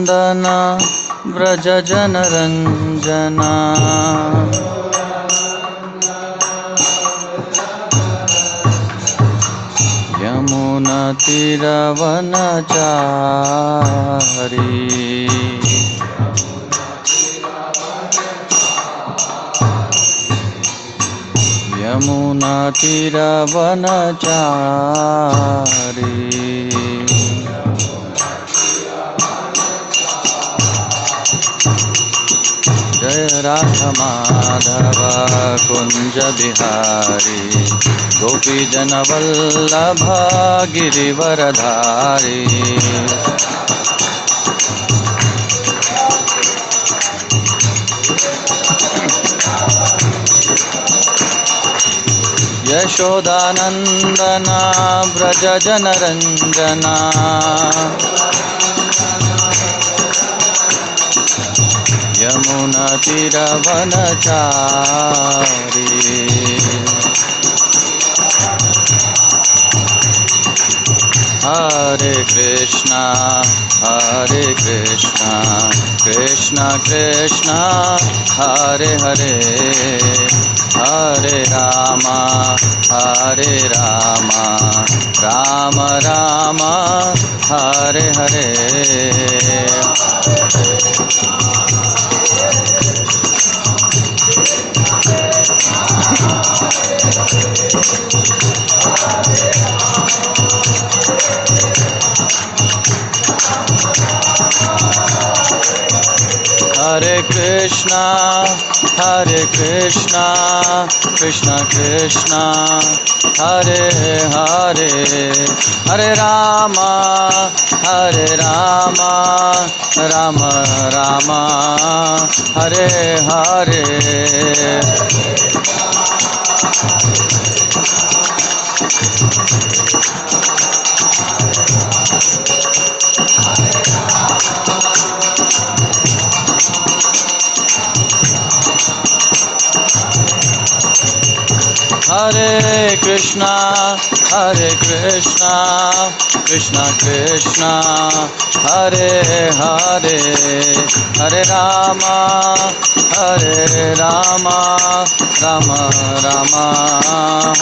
व्रज जनरञ्जना यमुनातीरवनचारी यमुनातीरवनचारी जय राधा माधव कुंज बिहारी गोपीजन वल्लभ गिरिवरधारी यशोदानंदना व्रज जनरंजना यमुनातीरवनचारी हरे कृष्णा कृष्णा कृष्णा हरे हरे हरे रामा राम राम हरे हरे हरे कृष्णा कृष्णा कृष्णा हरे हरे हरे रामा राम राम हरे हरे हरे कृष्णा कृष्णा कृष्णा हरे हरे हरे रामा राम राम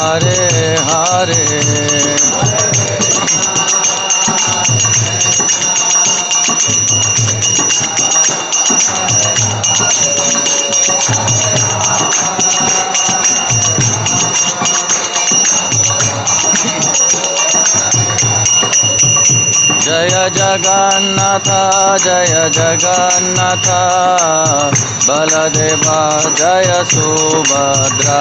हरे हरे जय जगन्नाथ बलदेवा जय सुभद्रा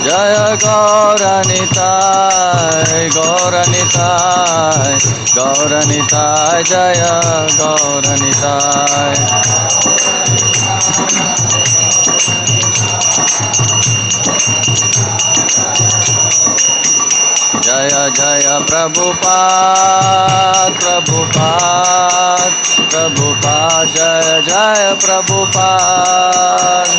जय गौरनिताय जय गौरनिताय जय जय प्रभुपाद जय जय प्रभुपाद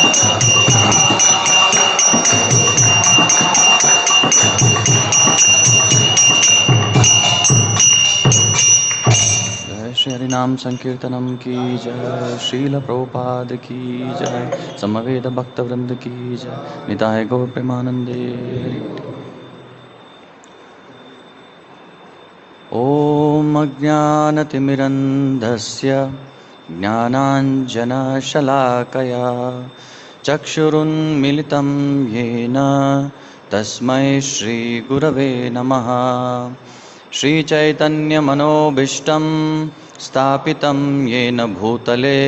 जय श्री हरिनाम संकीर्तनम की जय श्रील प्रभुपाद की जय समवेद भक्त वृंद की जय निताय गौर प्रेमानंदे ओम अज्ञानतिमिरन्धस्य ज्ञानाञ्जनशलाकया चक्षुरुन्मिलितं येन तस्मै श्रीगुरवे नमः श्रीचैतन्यमनोभीष्टं स्थापितं येन भूतले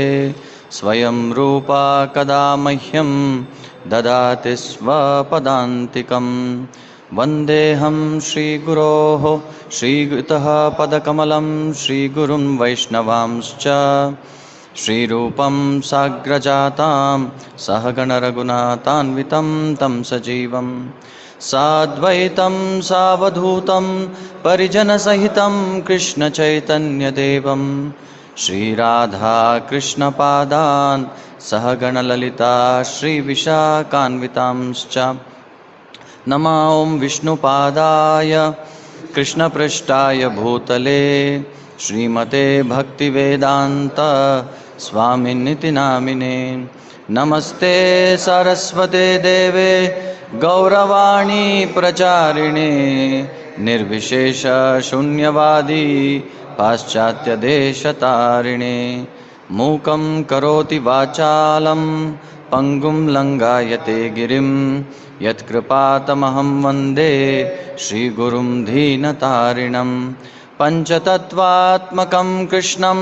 स्वयं रूपा कदा मह्यं ददाति स्वपदान्तिकम् वन्देऽहं श्रीगुरोः श्रीयुतः पदकमलं श्रीगुरुं वैष्णवांश्च श्रीरूपं साग्रजातां सहगणरघुनाथान्वितं तं सजीवं साद्वैतं सावधूतं परिजनसहितं कृष्णचैतन्यदेवं श्रीराधा कृष्णपादान् सहगणललिता श्रीविशाखान्वितांश्च नमः ॐ विष्णुपादाय कृष्णपृष्ठाय भूतले श्रीमते भक्तिवेदान्त स्वामिनिति नामिने नमस्ते सरस्वते देवे गौरवाणी प्रचारिणे निर्विशेष शून्यवादी पाश्चात्यदेशतारिणे मूकं करोति वाचालं पंगुं लंघायते गिरिं यत्कृपातमहं वन्दे श्रीगुरुं दीनतारिणं पञ्चतत्त्वात्मकं कृष्णं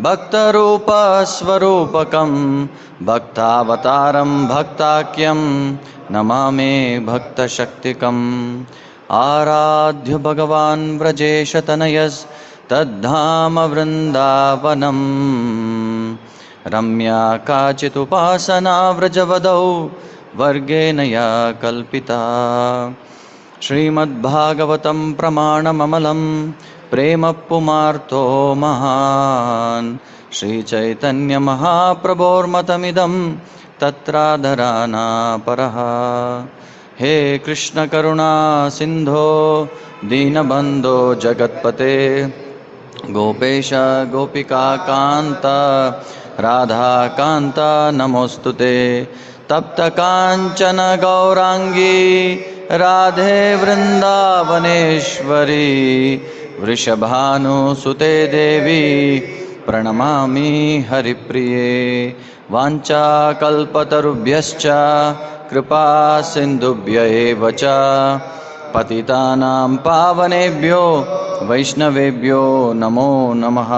भक्तरूपस्वरूपकं भक्तावतारं भक्ताख्यं नमामि भक्तशक्तिकम् आराध्य भगवान् व्रजेशतनयस्तद्धाम वृन्दावनम् रम्या काचिदुपासना व्रजवदौ वर्गेण या कल्पिता श्रीमद्भागवतं प्रमाणममलं प्रेमपुमार्तो महान् श्रीचैतन्यमहाप्रभोर्मतमिदं तत्राधराना परः हे कृष्ण करुणा सिंधो दीनबंधो जगत्पते गोपेश गोपिका कांत राधा कांत नमोस्तुते तप्त कांचन गौरांगी राधे वृंदावनेश्वरी वृषभानुसुते देवी प्रणमामि हरिप्रिये वाञ्छाकल्पतरुभ्यश्च कृपा सिन्धुभ्य एव च पतितानां पावनेभ्यो वैष्णवेभ्यो नमो नमः।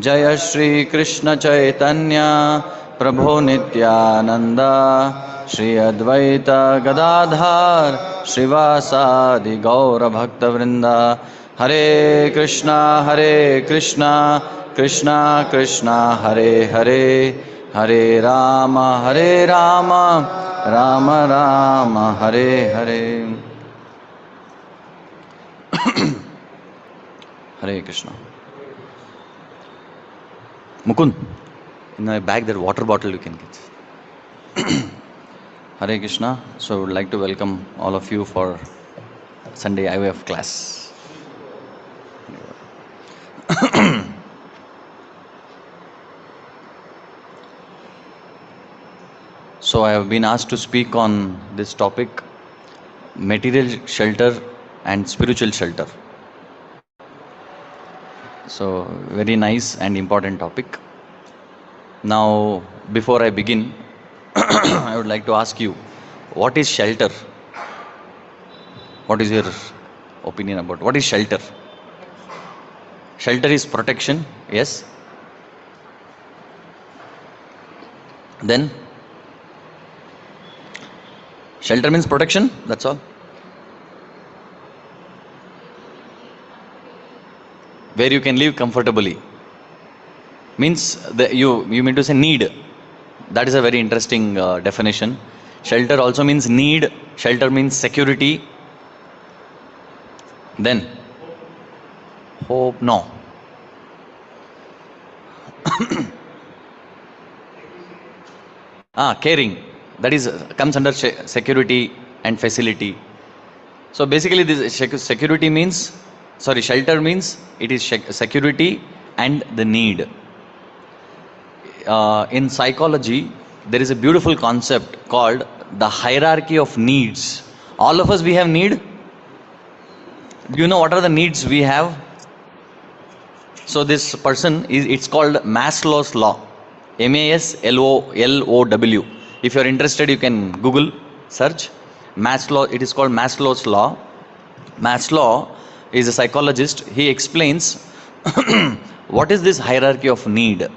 जय श्री कृष्ण चैतन्य प्रभो नित्यानंद श्री अद्वैत गदाधर श्रीवासादि गौर भक्तवृंद। हरे कृष्णा कृष्णा कृष्णा हरे हरे, हरे Ram Ram Ram Hare Hare. Hare Krishna. Mukund, in my bag that water bottle you can get. Hare Krishna. So I would like to welcome all of you for Sunday IYF class. So I have been asked to speak on this topic, material shelter and spiritual shelter. So very nice and important topic. Now before I begin, I would like to ask you, what is shelter? What is your opinion about what is shelter? Shelter is protection, yes. Then shelter means protection, that's all. Where you can live comfortably. Means you mean to say need. That is a very interesting definition. Shelter also means need. Shelter means security. Then hope, no. Caring. That is comes under security and facility. So basically this security means, sorry, shelter means it is security and the need. In psychology, there is a beautiful concept called the hierarchy of needs. All of us, we have need. Do you know what are the needs we have? So this person is, it's called Maslow's law. MASLOW. If you are interested, you can Google search Maslow. It is called Maslow's law. Maslow is a psychologist. He explains what is this hierarchy of need.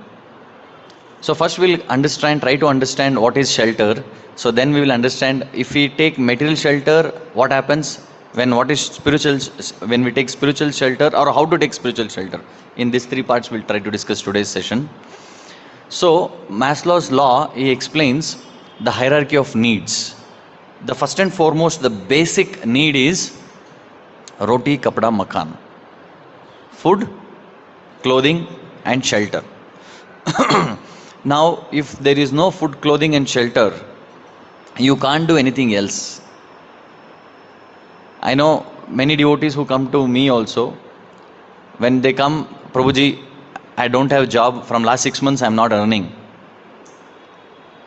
So first we'll try to understand what is shelter. So then we will understand, if we take material shelter, what happens when we take spiritual shelter, or how to take spiritual shelter. In these three parts we'll try to discuss today's session. So Maslow's law, he explains the hierarchy of needs. The first and foremost, the basic need is roti, kapda, makan. Food, clothing and shelter. Now if there is no food, clothing and shelter, you can't do anything else. I know many devotees who come to me also. When they come, Prabhuji, I don't have job from last 6 months, I'm not earning.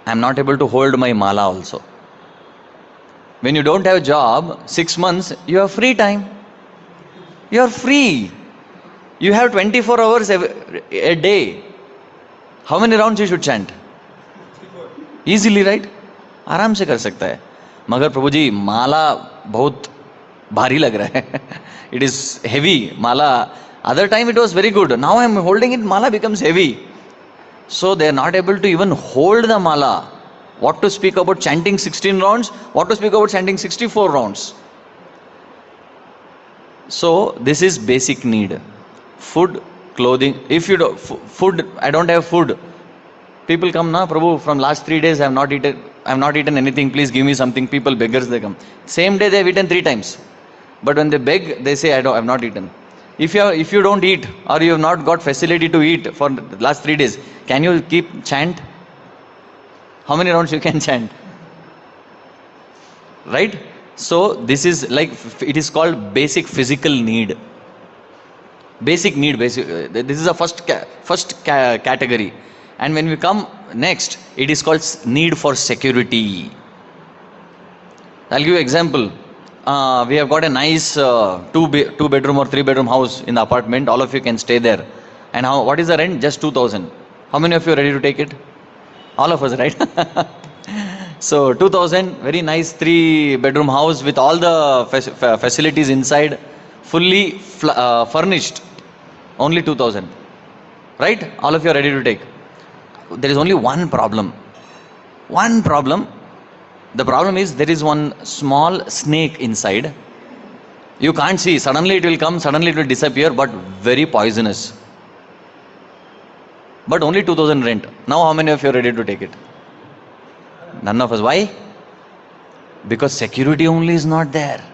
I'm not able to hold my mala also. When you don't have job, 6 months, you have free time. You are free. You have 24 hours a day. How many rounds you should chant? Easily, right? आराम से कर सकता है. मगर प्रभु जी माला बहुत भारी लग रहा है. It is heavy. Mala, other time it was very good. Now I am holding it, mala becomes heavy. So they are not able to even hold the mala. What to speak about chanting 16 rounds? What to speak about chanting 64 rounds? So this is basic need. Food, clothing. If you do food, I don't have food. People come, na Prabhu, from last 3 days I have not eaten anything, please give me something. People, beggars, they come. Same day they have eaten 3 times. But when they beg, they say, I have not eaten. If you don't eat, or you have not got facility to eat for the last 3 days, can you keep chant? How many rounds you can chant? Right? So this is like, it is called basic physical need. Basic need, this is the first category. And when we come next, it is called need for security. I'll give you an example. We have got a nice 2-bedroom or 3-bedroom house in the apartment. All of you can stay there. And what is the rent? Just 2,000. How many of you are ready to take it? All of us, right? So 2,000, very nice 3-bedroom house with all the facilities inside, fully furnished. Only 2,000. Right? All of you are ready to take. There is only one problem. One problem. The problem is there is one small snake inside. You can't see. Suddenly it will come, suddenly it will disappear, but very poisonous. But only 2,000 rent. Now how many of you are ready to take it? None of us. Why? Because security only is not there.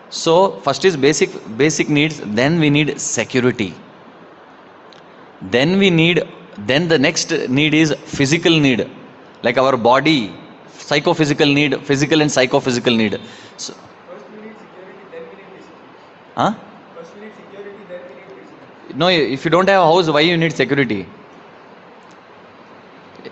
So first is basic needs, then we need security. Then the next need is physical need. Like our body, psychophysical need, physical and psychophysical need. So, first we need security, then we need discipline. huh? First we need security, then we need discipline. No, if you don't have a house, why you need security?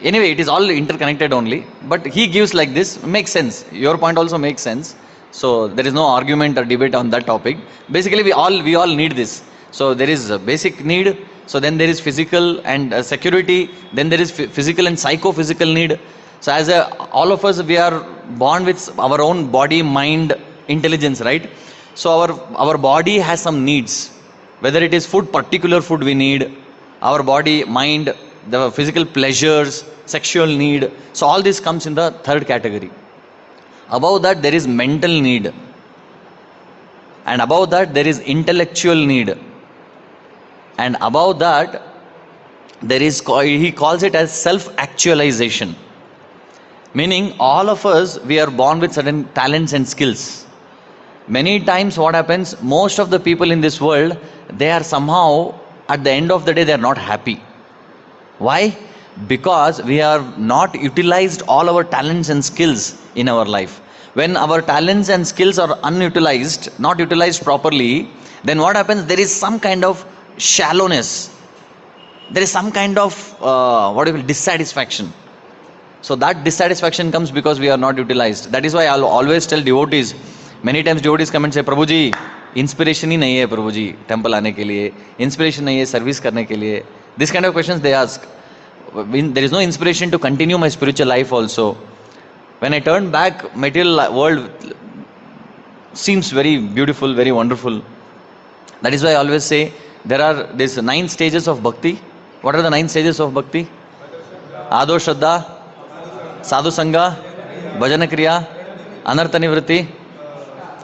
Anyway, it is all interconnected only. But he gives like this, makes sense. Your point also makes sense. So there is no argument or debate on that topic. Basically, we all need this. So there is a basic need. So then there is physical and security. Then there is physical and psychophysical need. So as all of us, we are born with our own body, mind, intelligence, right? So our body has some needs. Whether it is food, particular food we need. Our body, mind, the physical pleasures, sexual need. So all this comes in the third category. Above that there is mental need. And above that there is intellectual need. And above that there is, he calls it as self-actualization. Meaning all of us, we are born with certain talents and skills. Many times what happens, most of the people in this world, they are somehow, at the end of the day, they are not happy. Why? Because we have not utilized all our talents and skills in our life. When our talents and skills are unutilized, not utilized properly, then what happens? There is some kind of shallowness. There is some kind of dissatisfaction. So that dissatisfaction comes because we are not utilized. That is why I'll always tell devotees, many times devotees come and say, Prabhu ji, inspiration ही नहीं है प्रभु जी temple आने के लिए, inspiration नहीं है service करने के लिए. This kind of questions they ask. There is no inspiration to continue my spiritual life also. When I turn back, material world seems very beautiful, very wonderful. That is why I always say, there are these 9 stages of bhakti. What are the 9 stages of bhakti? Ado Shraddha, Sadhu Sangha, Bhajana Kriya, Anartha Nivritti,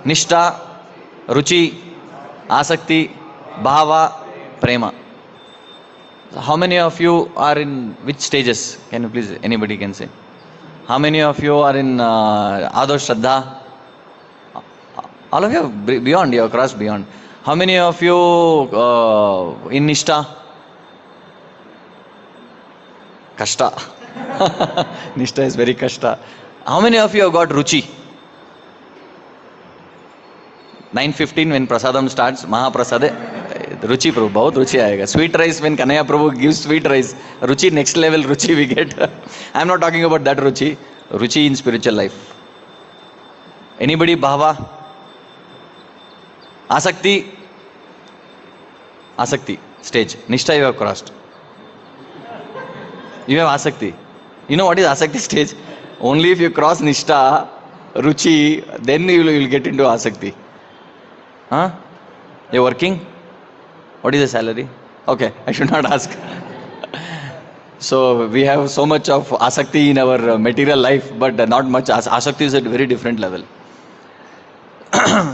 Nishtha, Ruchi, Asakti, Bhava, Prema. How many of you are in which stages? Can you please, anybody can say? How many of you are in Ado Shraddha? All of you beyond, you have crossed beyond. How many of you in Nishtha? Kashta. Nishtha is very kashta. How many of you have got Ruchi? 9:15 when prasadam starts, Mahaprasade, Ruchi Prabhu, bahut Ruchi aayega. Sweet rice when Kanaya Prabhu gives sweet rice, Ruchi, next level Ruchi we get. I am not talking about that Ruchi, Ruchi in spiritual life. Anybody Bhava? Asakti stage, Nishtha you have crossed. You have Asakti. You know what is Asakti stage? Only if you cross Nishtha, Ruchi, then you will get into Asakti. Huh? You're working? What is the salary? Okay, I should not ask. So we have so much of Asakti in our material life, but not much. Asakti is at a very different level.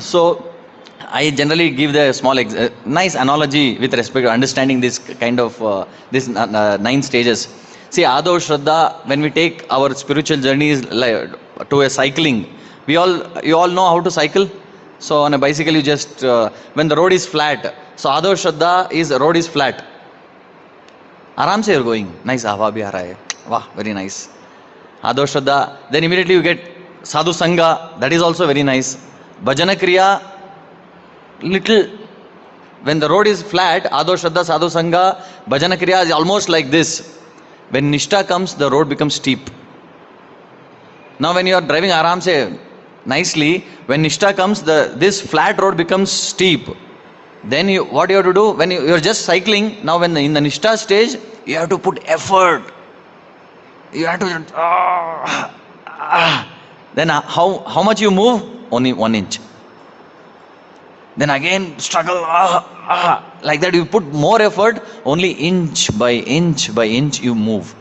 So I generally give the small nice analogy with respect to understanding this kind of this 9 stages. See, Ado Shraddha, when we take our spiritual journeys to a cycling, you all know how to cycle. So on a bicycle, you just when the road is flat. So Ado Shraddha is road is flat. Aram se you're going. Nice, hawa bhi aa raha hai. Wow, very nice. Ado Shraddha. Then immediately you get Sadhu Sangha. That is also very nice. Bhajana Kriya. Little. When the road is flat, Ado Shraddha, Sadhu Sangha, Bhajana Kriya is almost like this. When Nishtha comes, the road becomes steep. Now when you are driving Aram se nicely, when Nishtha comes, this flat road becomes steep. Then what you have to do, when you are just cycling, now when in the Nishtha stage, you have to put effort. You have to, then how much you move? Only 1 inch. Then again struggle, like that you put more effort, only inch by inch by inch you move.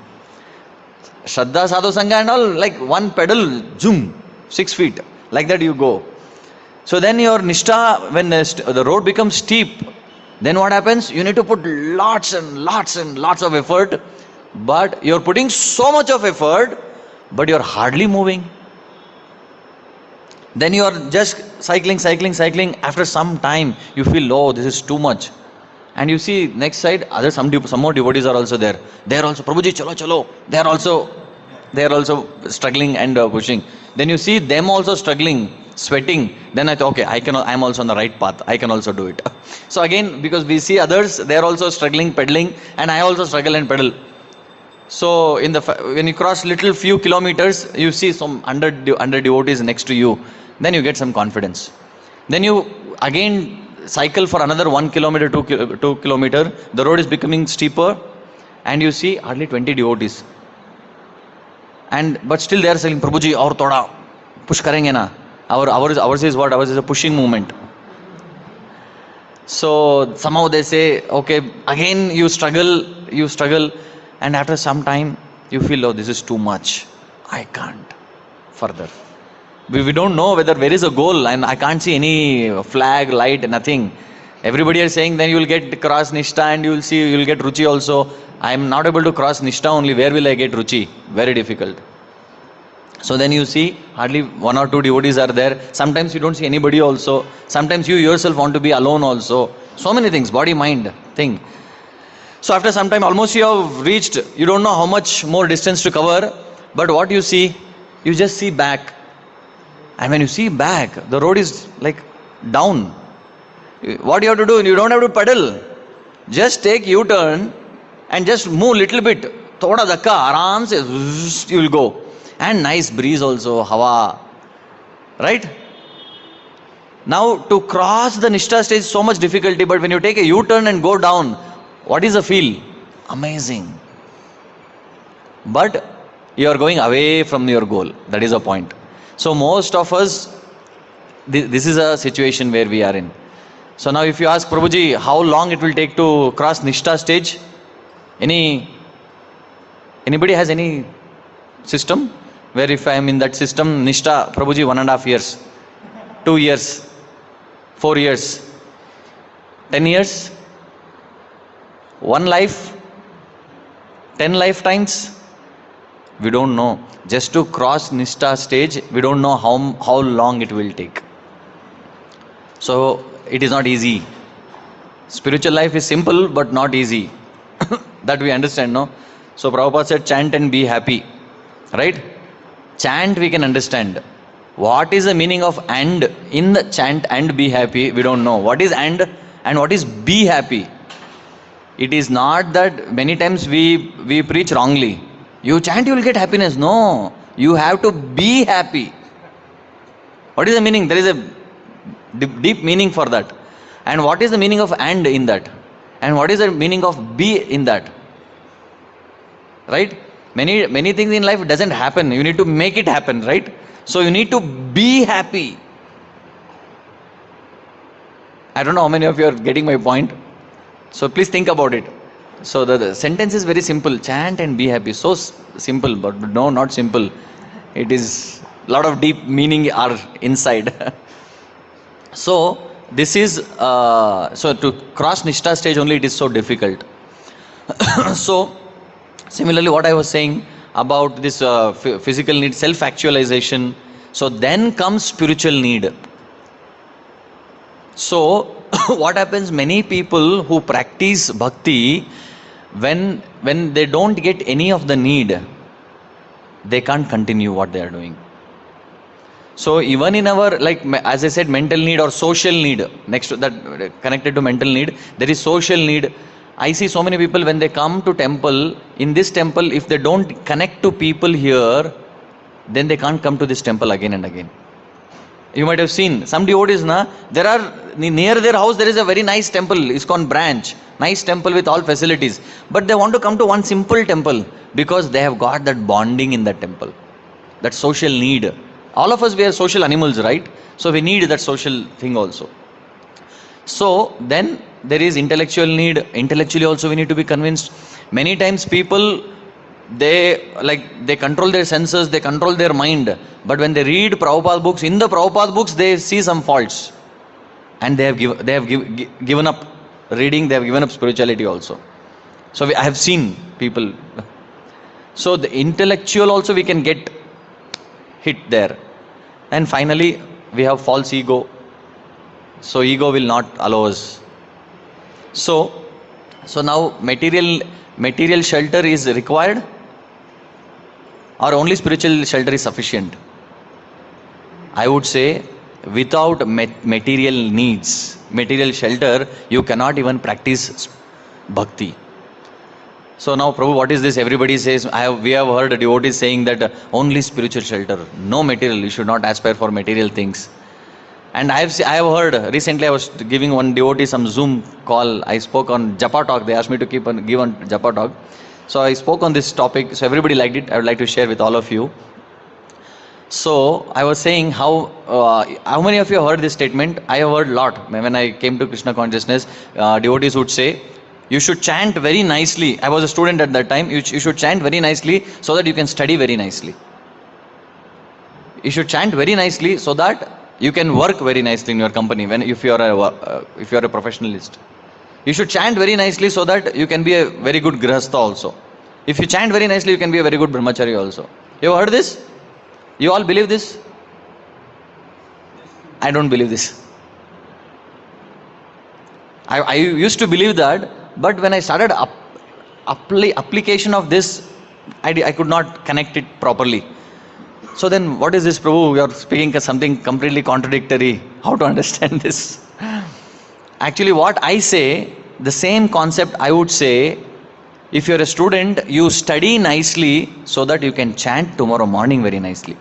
Shraddha, Sadhu Sangha and all, like one pedal, zoom, 6 feet, like that you go. So then your Nishtha, when the road becomes steep, then what happens? You need to put lots and lots and lots of effort, but you're putting so much of effort, but you're hardly moving. Then you are just cycling. After some time, you feel, oh, this is too much. And you see next side, some more devotees are also there. They are also, Prabhuji, chalo. They are also struggling and pushing. Then you see them also struggling, sweating. Then I thought, okay, I'm also on the right path. I can also do it. So again, because we see others, they are also struggling, pedaling, and I also struggle and pedal. So when you cross little few kilometers, you see some 100 devotees next to you. Then you get some confidence. Then you again cycle for another 1 kilometer, 2 kilometer. The road is becoming steeper, and you see hardly 20 devotees. But still they are saying, Prabhuji, aur thoda push karenge na. Ours is what? Ours is a pushing movement. So somehow they say, okay, again you struggle, and after some time you feel, oh, this is too much. I can't further. We don't know where is a goal, and I can't see any flag, light, nothing. Everybody is saying then you will get cross Nishtha and you will get Ruchi also. I am not able to cross Nishtha only. Where will I get Ruchi? Very difficult. So then you see hardly 1 or 2 devotees are there. Sometimes you don't see anybody also. Sometimes you yourself want to be alone also. So many things, body, mind thing. So after some time, almost you have reached, you don't know how much more distance to cover. But what you see? You just see back. And when you see back, the road is like down. What you have to do? You don't have to pedal. Just take U-turn and just move little bit. Thoda dakka, aram se, you will go. And nice breeze also, hawa. Right? Now to cross the Nishtha stage is so much difficulty, but when you take a U-turn and go down, what is the feel? Amazing. But you are going away from your goal. That is the point. So most of us, this is a situation where we are in. So now if you ask Prabhuji, how long it will take to cross Nishtha stage? Anybody has any system? Where if I am in that system, Nishtha, Prabhuji, 1.5 years, 2 years, 4 years, 10 years, 1 life, 10 lifetimes? We don't know. Just to cross Nishtha stage, we don't know how long it will take. So it is not easy. Spiritual life is simple but not easy. That we understand, no? So Prabhupada said, chant and be happy. Right? Chant we can understand. What is the meaning of and in the chant and be happy? We don't know. What is and what is be happy? It is not that many times we preach wrongly. You chant, you will get happiness. No, you have to be happy. What is the meaning? There is a deep meaning for that. And what is the meaning of and in that? And what is the meaning of be in that? Right? Many things in life doesn't happen. You need to make it happen, right? So you need to be happy. I don't know how many of you are getting my point. So please think about it. So the sentence is very simple. Chant and be happy. So simple, but no, not simple. It is a lot of deep meaning are inside. So this is so to cross Nishtha stage only it is so difficult. So similarly, what I was saying about this physical need, self-actualization. So then comes spiritual need. So what happens? Many people who practice bhakti, when they don't get any of the need, they can't continue what they are doing. So even in our, like as I said, mental need or social need, next to that, connected to mental need, there is social need. I see so many people when they come to temple, in this temple, if they don't connect to people here, then they can't come to this temple again and again. You might have seen some devotees, there are near their house there is a very nice temple, ISKCON branch, nice temple with all facilities, but they want to come to one simple temple because they have got that bonding in that temple, that social need. All of us, we are social animals, right? So we need that social thing also. So then there is intellectual need. Intellectually also we need to be convinced. Many times people, they control their senses, they control their mind, but when they read Prabhupada books, in the Prabhupada books they see some faults, and they have given up reading, they have given up spirituality also. So I have seen people. So the intellectual also we can get hit there. And finally we have false ego. So ego will not allow us. So now material shelter is required, or only spiritual shelter is sufficient? I would say without material needs, material shelter, you cannot even practice bhakti. So now, Prabhu, what is this? Everybody says, we have heard devotees saying that only spiritual shelter, no material, you should not aspire for material things. And I have heard, recently I was giving one devotee some Zoom call, I spoke on Japa talk, they asked me to give on Japa talk. So I spoke on this topic, so everybody liked it, I would like to share with all of you. So I was saying how many of you heard this statement? I have heard a lot. When I came to Krishna consciousness, devotees would say, you should chant very nicely. I was a student at that time. You should chant very nicely so that you can study very nicely. You should chant very nicely so that you can work very nicely in your company if you are a professionalist. You should chant very nicely so that you can be a very good grihastha also. If you chant very nicely, you can be a very good brahmachari also. You have heard this? You all believe this? I don't believe this. I used to believe that, but when I started application of this, I could not connect it properly. So then what is this, Prabhu? You are speaking something completely contradictory. How to understand this? Actually what I say, the same concept I would say, if you are a student, you study nicely so that you can chant tomorrow morning very nicely.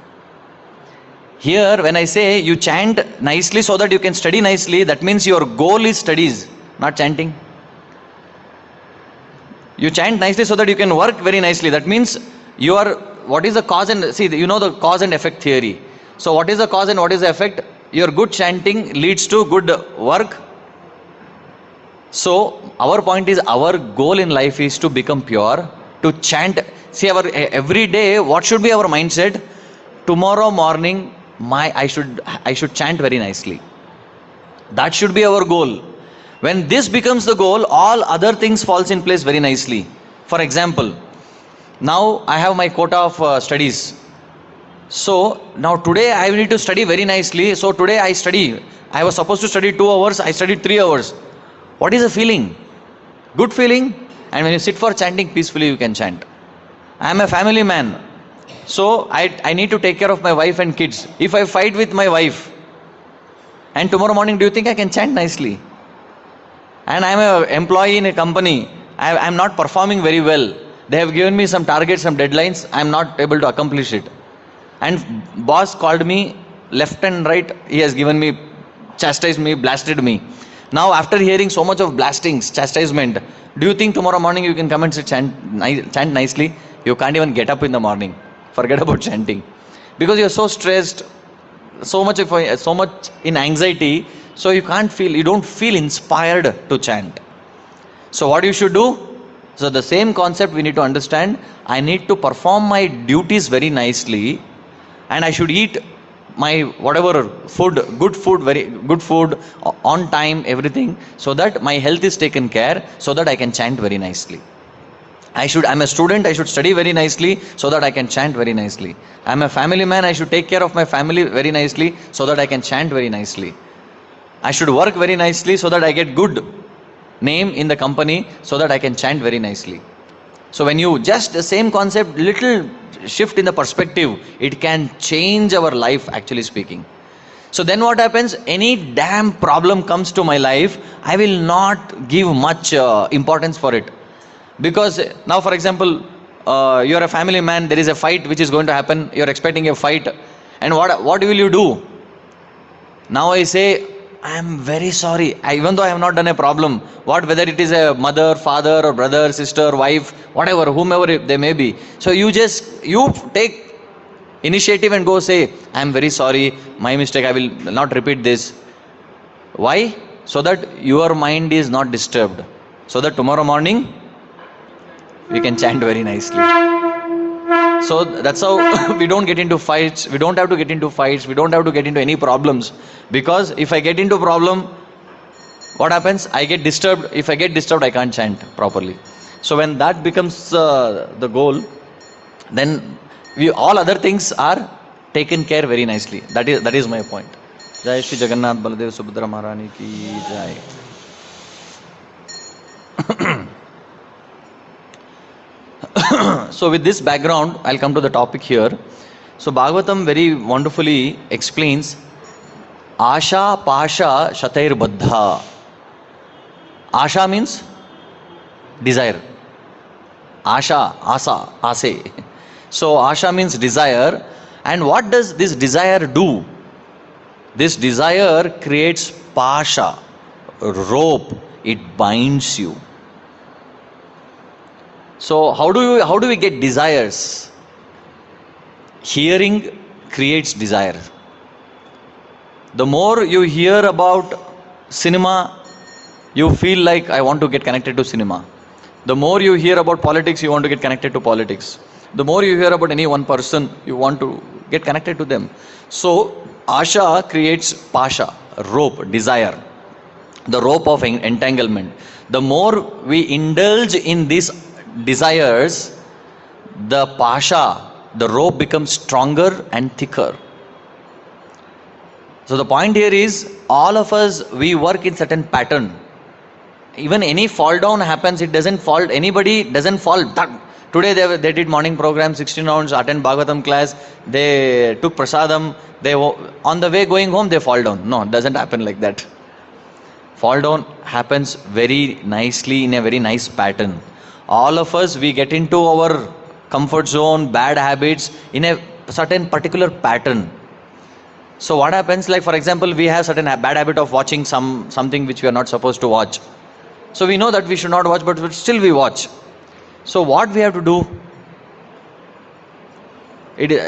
Here when I say you chant nicely so that you can study nicely, that means your goal is studies, not chanting. You chant nicely so that you can work very nicely. That means you are, what is the cause and, see, you know the cause and effect theory. So what is the cause and what is the effect? Your good chanting leads to good work. So our point is, our goal in life is to become pure, to chant. See, every day, what should be our mindset? Tomorrow morning, I should chant very nicely. That should be our goal. When this becomes the goal, all other things falls in place very nicely. For example, now I have my quota of studies. So now today I need to study very nicely. So today I study. I was supposed to study 2 hours. I studied 3 hours. What is the feeling? Good feeling. And when you sit for chanting, peacefully you can chant. I am a family man. So I need to take care of my wife and kids. If I fight with my wife, and tomorrow morning, do you think I can chant nicely? And I'm an employee in a company. I'm not performing very well. They have given me some targets, some deadlines. I'm not able to accomplish it. And boss called me left and right. He has given me, chastised me, blasted me. Now after hearing so much of blastings, chastisement, do you think tomorrow morning you can come and say chant nicely? You can't even get up in the morning. Forget about chanting. Because you're so stressed, so much in anxiety, so you don't feel inspired to chant. So what you should do? So the same concept we need to understand. I need to perform my duties very nicely, and I should eat my whatever food, very good food on time, everything, so that my health is taken care, so that I can chant very nicely. I'm a student, I should study very nicely so that I can chant very nicely. I'm a family man, I should take care of my family very nicely so that I can chant very nicely. I should work very nicely so that I get good name in the company so that I can chant very nicely. So when you just the same concept, little shift in the perspective, it can change our life, actually speaking. So then what happens? Any damn problem comes to my life, I will not give much importance for it. Because now, for example, you're a family man, there is a fight which is going to happen, you're expecting a fight, and what will you do? Now I say, I am very sorry, even though I have not done a problem, whether it is a mother, father, or brother, sister, wife, whatever, whomever they may be. So you take initiative and go say, I am very sorry, my mistake, I will not repeat this. Why? So that your mind is not disturbed. So that tomorrow morning, we can chant very nicely. So that's how we don't get into fights. We don't have to get into fights. We don't have to get into any problems. Because if I get into problem, what happens? I get disturbed. If I get disturbed, I can't chant properly. So when that becomes the goal, then all other things are taken care very nicely. That is my point. Jai Shri Jagannath Baladev Subhadra Maharani ki Jai. So with this background, I'll come to the topic here. So Bhagavatam very wonderfully explains Asha Pasha Shatair Baddha. Asha means desire. Asha, Asa, Ase. So Asha means desire. And what does this desire do? This desire creates Pasha, rope. It binds you. So how do we get desires? Hearing creates desire. The more you hear about cinema, you feel like I want to get connected to cinema. The more you hear about politics, you want to get connected to politics. The more you hear about any one person, you want to get connected to them. So Asha creates Pasha, rope, desire. The rope of entanglement. The more we indulge in these desires, the pasha, the rope becomes stronger and thicker. So the point here is, all of us, we work in certain pattern. Even any fall down happens, anybody doesn't fall. Today they did morning program, 16 rounds, attend Bhagavatam class, they took prasadam, on the way going home they fall down. No, it doesn't happen like that. Fall down happens very nicely in a very nice pattern. All of us, we get into our comfort zone, bad habits in a certain particular pattern. So what happens, like for example, we have certain bad habit of watching something which we are not supposed to watch. So we know that we should not watch, but still we watch. So what we have to do?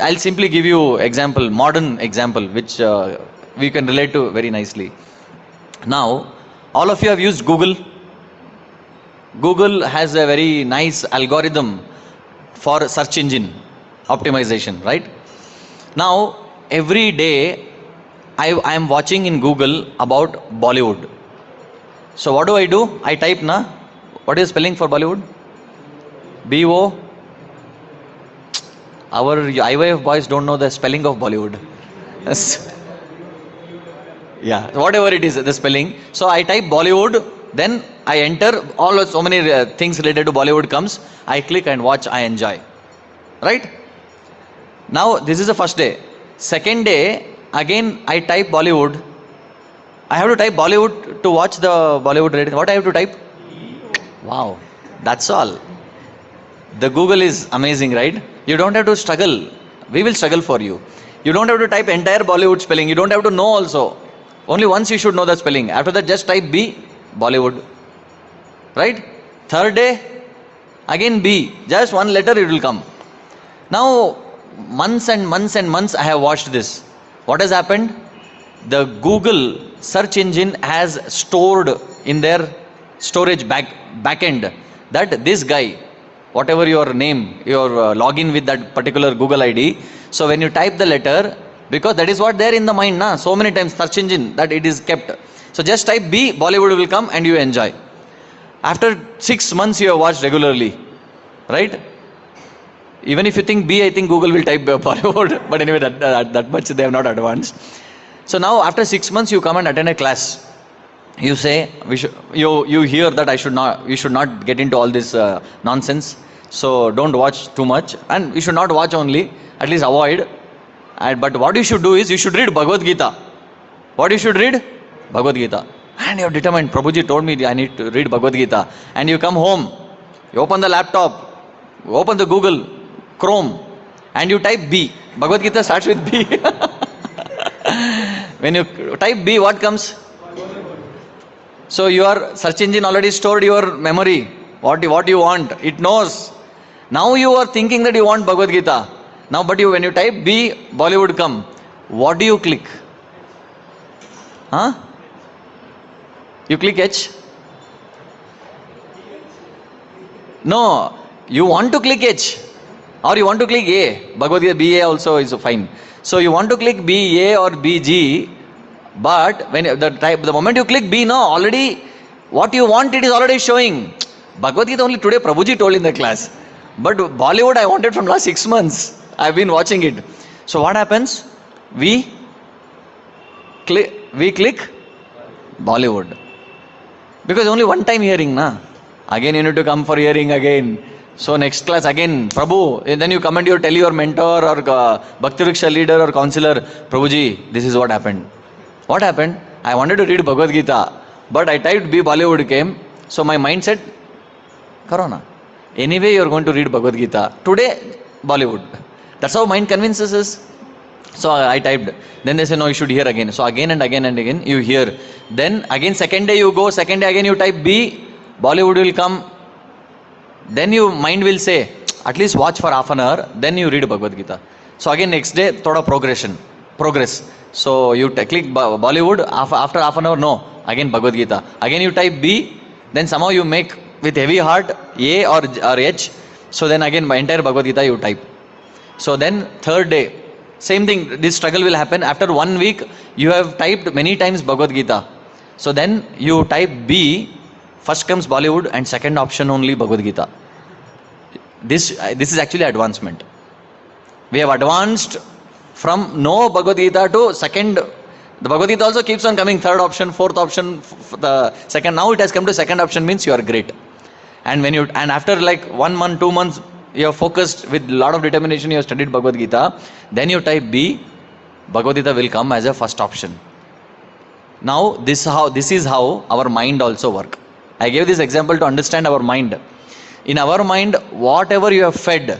I'll simply give you modern example, which we can relate to very nicely. Now, all of you have used Google. Google has a very nice algorithm for search engine optimization, right? Now, every day I am watching in Google about Bollywood. So what do? I type what is spelling for Bollywood? B-O. Our IYF boys don't know the spelling of Bollywood. Yeah, whatever it is, the spelling. So I type Bollywood, then I enter, so many things related to Bollywood comes, I click and watch, I enjoy. Right? Now this is the first day. Second day, again I type Bollywood. I have to type Bollywood to watch the Bollywood rating. What I have to type? Wow, that's all. The Google is amazing, right? You don't have to struggle. We will struggle for you. You don't have to type entire Bollywood spelling. You don't have to know also. Only once you should know the spelling. After that, just type B, Bollywood. Right? Third day, again B. Just one letter it will come. Now, months and months and months I have watched this. What has happened? The Google search engine has stored in their storage backend that this guy, whatever your name, your login with that particular Google ID. So when you type the letter, because that is what there in the mind, na? So many times search engine that it is kept. So just type B, Bollywood will come and you enjoy. After 6 months you have watched regularly, right? Even if you think B, I think Google will type Bollywood. But anyway, that much they have not advanced. So now after 6 months you come and attend a class. You say, you hear that you should not get into all this nonsense. So don't watch too much. And you should not watch only, at least avoid. But what you should do is, you should read Bhagavad Gita. What you should read? Bhagavad Gita. And you are determined, Prabhuji told me I need to read Bhagavad Gita. And you come home, you open the laptop, you open the Google, Chrome, and you type B. Bhagavad Gita starts with B. When you type B, what comes? So your search engine already stored your memory. What you want, it knows. Now you are thinking that you want Bhagavad Gita. Now, but when you type B, Bollywood come. What do you click? Huh? You click H? No, you want to click H. Or you want to click A. Bhagavad Gita BA also is fine. So you want to click BA or BG. But when the moment you click B, no, already what you want, it is already showing. Bhagavad Gita only today Prabhuji told in the class. But Bollywood I wanted from last 6 months. I've been watching it. So what happens? We click Bollywood. Because only one time hearing, na. Again you need to come for hearing again. So next class again, Prabhu, and then you come and you tell your mentor or Bhakti Vriksha leader or counselor, Prabhuji, this is what happened. What happened? I wanted to read Bhagavad Gita, but I typed B, Bollywood came. So my mind said, Corona. Anyway, you are going to read Bhagavad Gita. Today, Bollywood. That's how mind convinces us. So I typed. Then they say, no, you should hear again. So again and again and again, you hear. Then again, second day you go, second day again you type B, Bollywood will come. Then your mind will say, at least watch for half an hour, then you read Bhagavad Gita. So again, next day, thoda progress. So you click Bollywood, after half an hour, no, again Bhagavad Gita. Again you type B, then somehow you make with heavy heart A or H. So then again, my entire Bhagavad Gita you type. So then third day, same thing, this struggle will happen. After 1 week, you have typed many times Bhagavad Gita. So then you type B, first comes Bollywood and second option only Bhagavad Gita. This is actually advancement. We have advanced from no Bhagavad Gita to second. The Bhagavad Gita also keeps on coming, third option, fourth option, the second. Now it has come to second option, means you are great. And after like 1 month, 2 months, you have focused with a lot of determination, you have studied Bhagavad Gita, then you type B, Bhagavad Gita will come as a first option. Now this is how our mind also work. I gave this example to understand our mind. In our mind, whatever you have fed,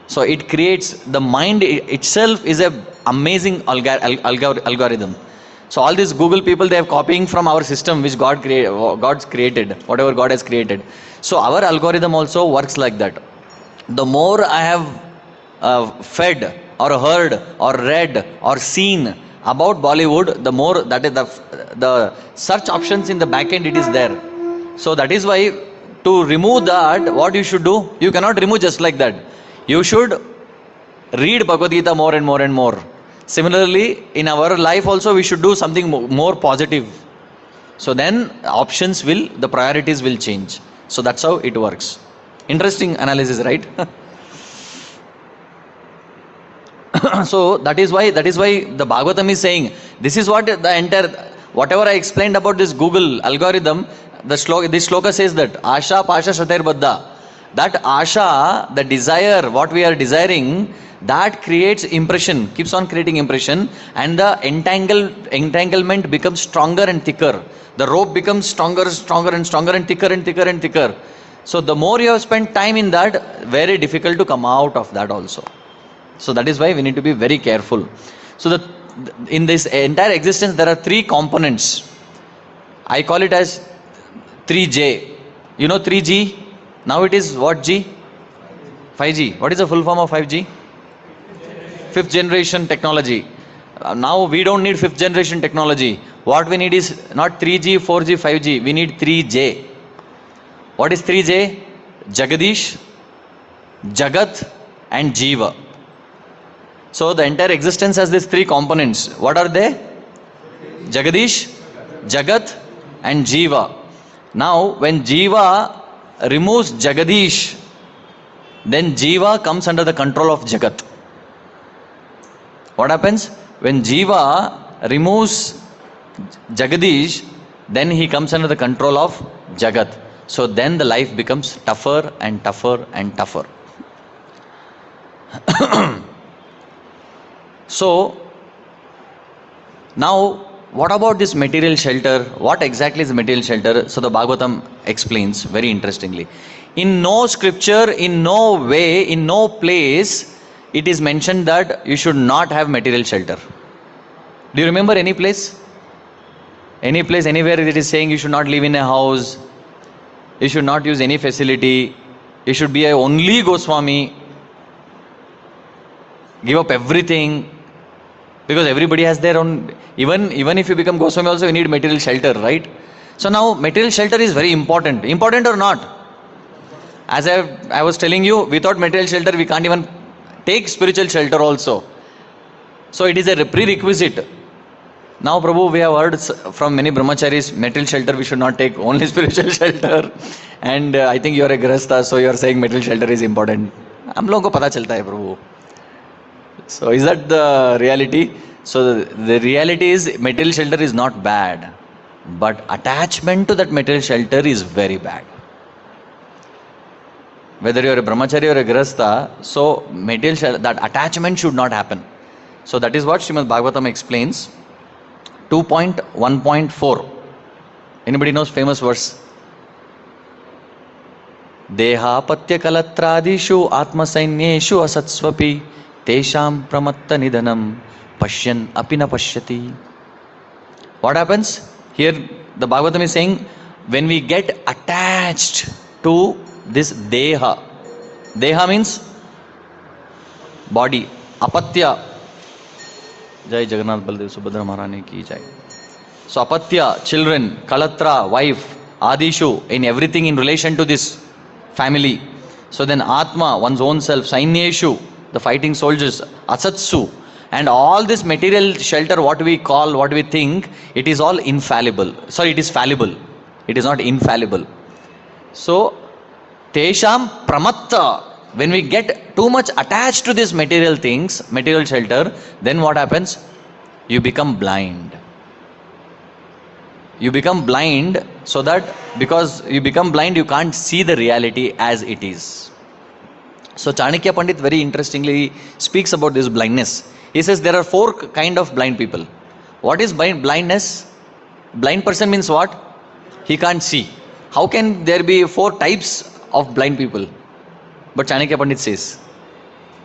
so it creates, the mind itself is a amazing algorithm. So all these Google people, they are copying from our system which God's created, whatever God has created. So our algorithm also works like that. The more I have fed or heard or read or seen about Bollywood, the more that is the search options in the back end, it is there. So that is why to remove that, what you should do, you cannot remove just like that. You should read Bhagavad Gita more and more and more. Similarly, in our life also we should do something more positive. So then the priorities will change. So that's how it works. Interesting analysis, right? So that is why the Bhagavatam is saying, this is what whatever I explained about this Google algorithm, this shloka says that Asha Pasha Shatir Baddha. That Asha, the desire, what we are desiring, that creates impression, keeps on creating impression, and the entanglement becomes stronger and thicker. The rope becomes stronger and stronger and thicker and thicker and thicker. So the more you have spent time in that, very difficult to come out of that also. So that is why we need to be very careful. So in this entire existence there are three components. I call it as 3J. You know 3G? Now it is what G? 5G. What is the full form of 5G? Fifth generation technology. Now we don't need fifth generation technology. What we need is not 3G, 4G, 5G. We need 3J. What is 3J? Jagadish, Jagat and Jiva. So the entire existence has these three components. What are they? Jagadish, Jagat and Jiva. Now when Jiva removes Jagadish, then Jiva comes under the control of Jagat. What happens? When Jiva removes Jagadish, then he comes under the control of Jagat. So then the life becomes tougher and tougher and tougher. So now what about this material shelter? What exactly is material shelter? So the Bhagavatam explains very interestingly. In no scripture, in no way, in no place, it is mentioned that you should not have material shelter. Do you remember any place? Any place, anywhere it is saying you should not live in a house, you should not use any facility, you should be a only Goswami, give up everything, because everybody has their own, even if you become Goswami also you need material shelter, right? So now material shelter is very important. Important or not? As I was telling you, without material shelter we can't even take spiritual shelter also. So it is a prerequisite. Now Prabhu, we have heard from many brahmacharis, material shelter we should not take, only spiritual shelter. And I think you are a grahastha, so you are saying material shelter is important. हम लोगों को पता चलता है प्रभु. So is that the reality? So the reality is material shelter is not bad, but attachment to that material shelter is very bad. Whether you are a brahmachari or a grahastha, so material shelter, that attachment should not happen. So that is what Srimad Bhagavatam explains. 2.1.4. Anybody knows famous verse? Deha patya kalatradishu atmasainyeshu asatsvapi tesham pramatta nidanam pashyan apina pashyati. What happens? Here the Bhagavatam is saying, when we get attached to this deha. Deha means body. Apatya. Jai Jagannath Baldev Subhadra Maharani ki jai. So apatya, children, kalatra, wife, adishu, in everything in relation to this family. So then atma, one's own self, sainyeshu, the fighting soldiers, asatsu, and all this material shelter, what we call, what we think, it is all infallible. Sorry, it is fallible. It is not infallible. So tesham pramatta. When we get too much attached to these material things, material shelter, then what happens? You become blind. You become blind, so that because you become blind, you can't see the reality as it is. So Chanakya Pandit very interestingly speaks about this blindness. He says there are four kind of blind people. What is blindness? Blind person means what? He can't see. How can there be four types of blind people? But Chanakya Pandit says,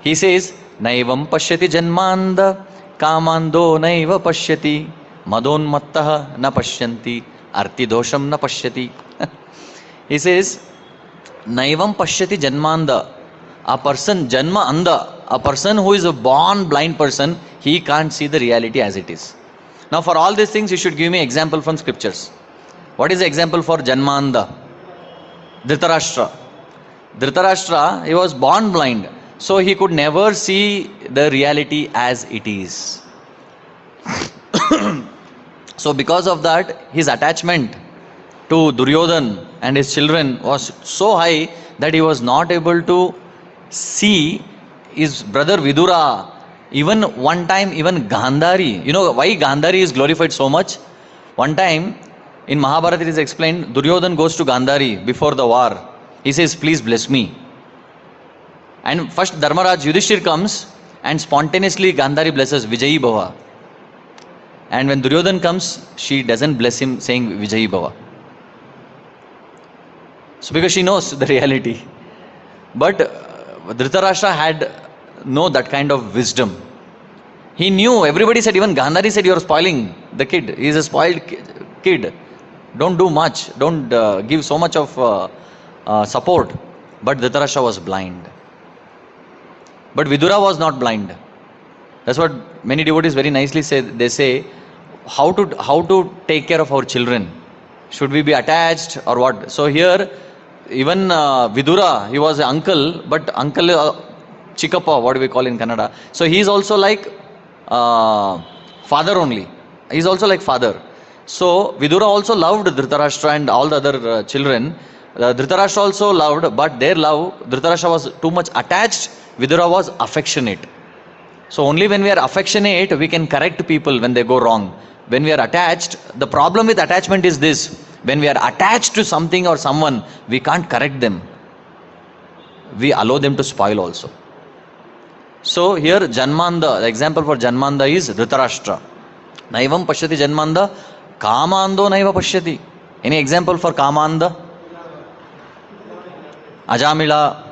he says, Naivam pashyati janmanda kamando naiva pashyati madonmattaha na pashyanti arti dosham na pashyati. He says, Naivam pashyati janmanda. A person, janma anda, a person who is a born blind person, he can't see the reality as it is. Now for all these things, you should give me example from scriptures. What is the example for janma anda? Dhritarashtra. Dhritarashtra, he was born blind, so he could never see the reality as it is. So because of that, his attachment to Duryodhan and his children was so high that he was not able to see his brother Vidura. Even one time, even Gandhari. You know why Gandhari is glorified so much? One time in Mahabharata it is explained, Duryodhan goes to Gandhari before the war. He says, please bless me. And first Dharmaraj Yudhishthir comes and spontaneously Gandhari blesses Vijayi Bhava. And when Duryodhan comes, she doesn't bless him saying Vijayi Bhava. So because she knows the reality. But Dhritarashtra had no that kind of wisdom. He knew, everybody said, even Gandhari said, you are spoiling the kid. He is a spoiled kid. Don't do much. Don't give so much of support. But Dhritarashtra was blind. But Vidura was not blind. That's what many devotees very nicely say. They say, how to take care of our children. Should we be attached or what? So here, even Vidura, he was an uncle, but uncle Chikappa, what do we call in Kannada. So he is also like father only. He is also like father. So Vidura also loved Dhritarashtra and all the other children. Dhritarashtra also loved, but their love, Dhritarashtra was too much attached, Vidura was affectionate. So only when we are affectionate, we can correct people when they go wrong. When we are attached, the problem with attachment is this: when we are attached to something or someone, we can't correct them. We allow them to spoil also. So here Janmanda, the example for Janmanda is Dhritarashtra. Naivam pashyati Janmanda, Kamando naiva pashyati. Any example for Kamanda? Ajamila,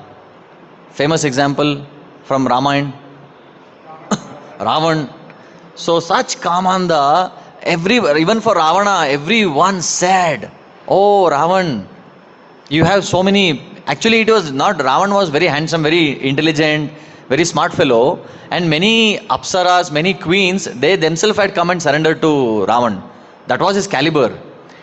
famous example from Ramayana. Ravan. So such Kamanda, even for Ravana, everyone said, oh Ravan, you have so many. Actually it was not, Ravan was very handsome, very intelligent, very smart fellow, and many apsaras, many queens, they themselves had come and surrendered to Ravan. That was his caliber.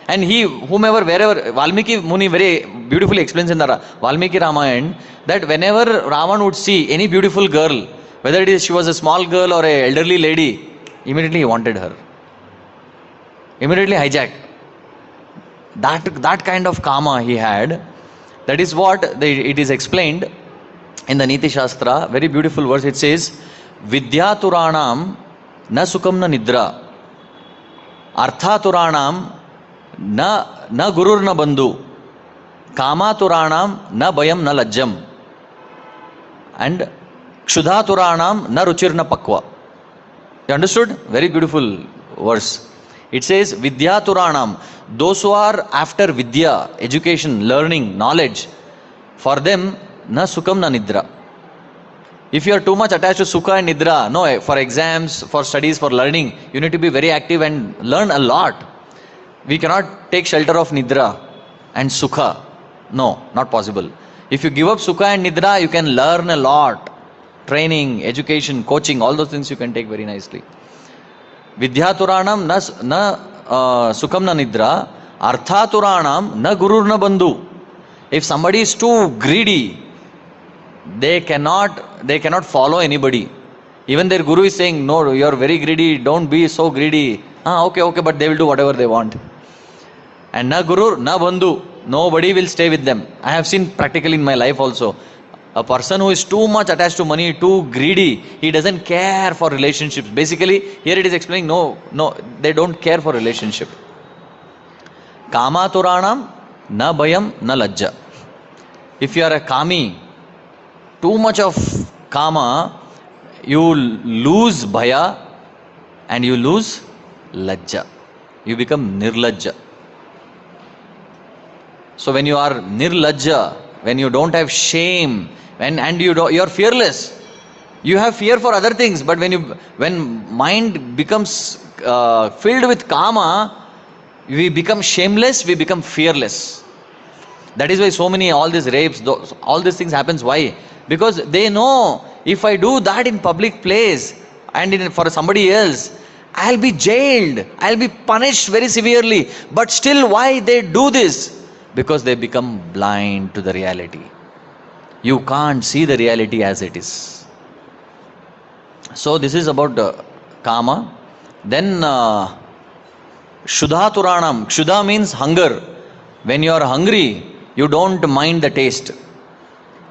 And he, whomever, wherever, Valmiki Muni very beautifully explains in the Valmiki Ramayana that whenever Ravan would see any beautiful girl, whether it is she was a small girl or a elderly lady, immediately he wanted her. Immediately hijacked. That kind of kama he had. That is what it is explained in the Niti Shastra. Very beautiful verse. It says, Vidya Turanam na sukam na nidra. Artha Turanam na gurur na bandhu. Kama Turanam na bayam na lajjam. And Kshudha Turanam na ruchir na pakwa. You understood? Very beautiful verse. It says, Vidya Turanam. Those who are after Vidya, education, learning, knowledge, for them, na sukam na nidra. If you are too much attached to sukha and nidra, no, for exams, for studies, for learning, you need to be very active and learn a lot. We cannot take shelter of nidra and sukha. No, not possible. If you give up sukha and nidra, you can learn a lot. Training, education, coaching, all those things you can take very nicely. Vidya Turanam na sukam na nidra, Artha Turanam na gurur na bandhu. If somebody is too greedy, they cannot follow anybody. Even their guru is saying, no, you are very greedy, don't be so greedy. Okay, but they will do whatever they want. And na gurur, na bandhu, nobody will stay with them. I have seen practically in my life also. A person who is too much attached to money, too greedy, he doesn't care for relationships. Basically, here it is explaining, no, they don't care for relationship. Kama Turanam, na bayam, na lajja. If you are a kami, too much of kama, you lose bhaya and you lose lajja. You become nirlajja. So when you are nirlajja, when you don't have shame, and you are fearless, you have fear for other things, but when mind becomes filled with kama, we become shameless, we become fearless. That is why so many, all these rapes, all these things happens. Why? Because they know, if I do that in public place and for somebody else, I'll be jailed, I'll be punished very severely. But still, why they do this? Because they become blind to the reality. You can't see the reality as it is. So this is about kama. Then Kshudha Turanam. Kshudha means hunger. When you are hungry, you don't mind the taste.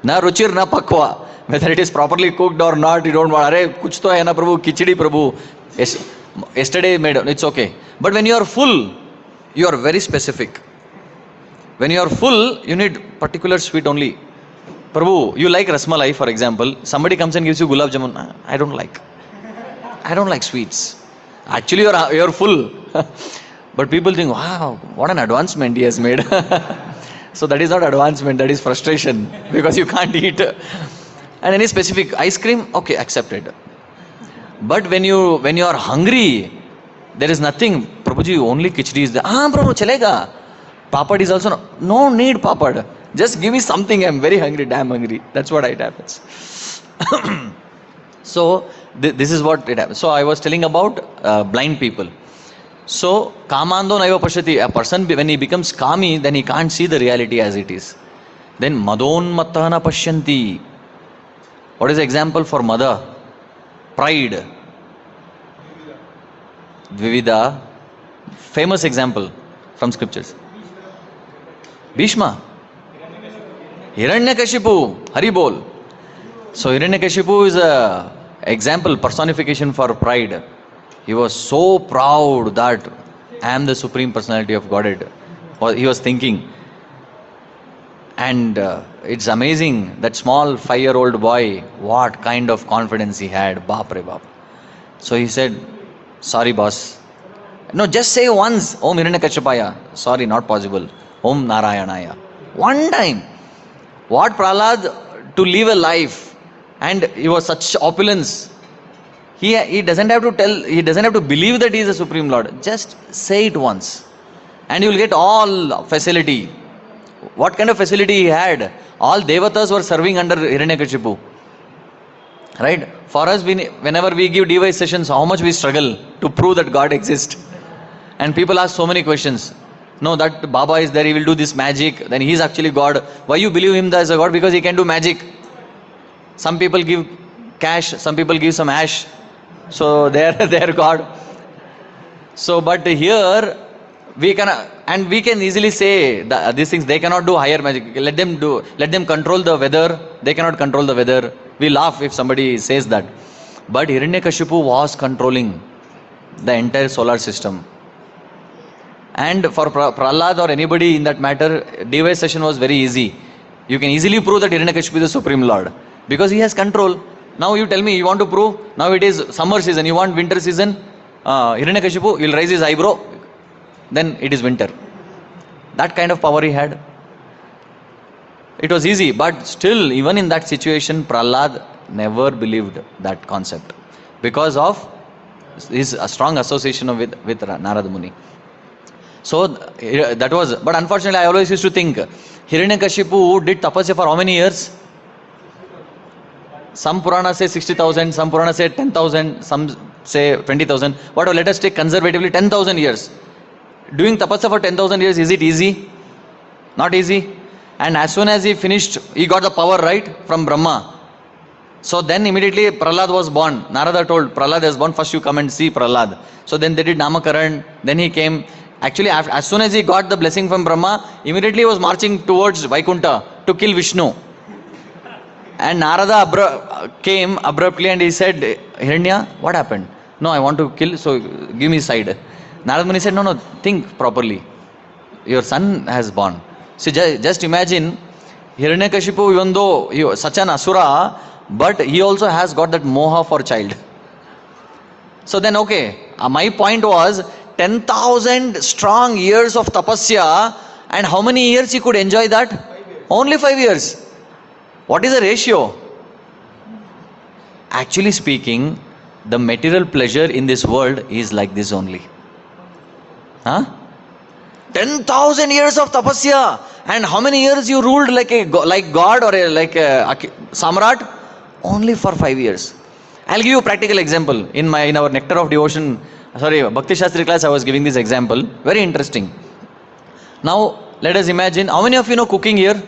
Na ruchir na pakwa. Whether it is properly cooked or not, you don't want. Arey, kuch to hai na Prabhu, khichdi Prabhu. Yesterday made, it's okay. But when you are full, you are very specific. When you are full, you need particular sweet only. Prabhu, you like rasmalai, for example. Somebody comes and gives you gulab jamun. "Ah, I don't like. I don't like sweets. Actually, you're full." But people think, wow, what an advancement he has made. So that is not advancement, that is frustration because you can't eat. And any specific ice cream, okay, accepted. But when you are hungry, there is nothing. Prabhuji, only khichdi is there. Ah, Prabhu, chalega. Papad is also no need papad. Just give me something. I'm very hungry, damn hungry. That's what it happens. So this is what it happens. So I was telling about blind people. So kamando naiva pashyati. A person when he becomes kami, then he can't see the reality as it is. Then madonmattana pashyanti. What is the example for mother? Pride. Dvivida. Famous example from scriptures. Bhishma. Hiranyakashipu. Haribol. So Hiranyakashipu is a example, personification for pride. He was so proud that I am the supreme personality of Godhead. He was thinking. And it's amazing that small 5-year-old boy, what kind of confidence he had. Baap re baap. So he said, sorry boss. No, just say once, Om Hiranyakashipaya. Sorry, not possible. Om Narayanaya. One time. What Prahlad to live a life, and he was such opulence. He doesn't have to tell, he doesn't have to believe that he is the Supreme Lord. Just say it once. And you will get all facility. What kind of facility he had? All Devatas were serving under Hiranyakashipu. Right? For us, whenever we give device sessions, how much we struggle to prove that God exists. And people ask so many questions. No, that Baba is there, he will do this magic, then he is actually God. Why you believe him as a God? Because he can do magic. Some people give cash, some people give some ash. So they are God. So, but here, we can easily say these things, they cannot do higher magic. Let them control the weather. They cannot control the weather. We laugh if somebody says that. But Hiranyakashipu was controlling the entire solar system. And for Prahlad or anybody in that matter, device session was very easy. You can easily prove that Hiranyakashipu is the Supreme Lord. Because he has control. Now you tell me, you want to prove, now it is summer season, you want winter season, Hiranyakashipu will raise his eyebrow, then it is winter. That kind of power he had. It was easy, but still, even in that situation, Prahlad never believed that concept. Because of his strong association with Narada Muni. So that was, but unfortunately I always used to think, Hiranyakashipu did tapasya for how many years? Some Purana say 60,000, some Purana say 10,000, some say 20,000. Whatever, let us take conservatively 10,000 years. Doing tapasya for 10,000 years, is it easy? Not easy. And as soon as he finished, he got the power, right, from Brahma. So then immediately Prahlad was born. Narada told, Prahlad is born, first you come and see Prahlad. So then they did Namakaran, then he came. Actually, as soon as he got the blessing from Brahma, immediately he was marching towards Vaikuntha to kill Vishnu. And Narada came abruptly and he said, Hiranya, what happened? No, I want to kill, so give me side. Narada Muni said, no, think properly. Your son has born. See, just imagine, Hiranyakashipu, even though he was such an asura, but he also has got that moha for child. So then, okay, my point was, 10,000 strong years of tapasya, and how many years he could enjoy that? 5 years. Only 5 years. What is the ratio? Actually speaking, the material pleasure in this world is like this only. Huh? 10,000 years of tapasya, and how many years you ruled like God or like a samrat? Only for 5 years. I'll give you a practical example. In our Nectar of Devotion, Bhakti Shastri class, I was giving this example. Very interesting. Now, let us imagine, how many of you know cooking here?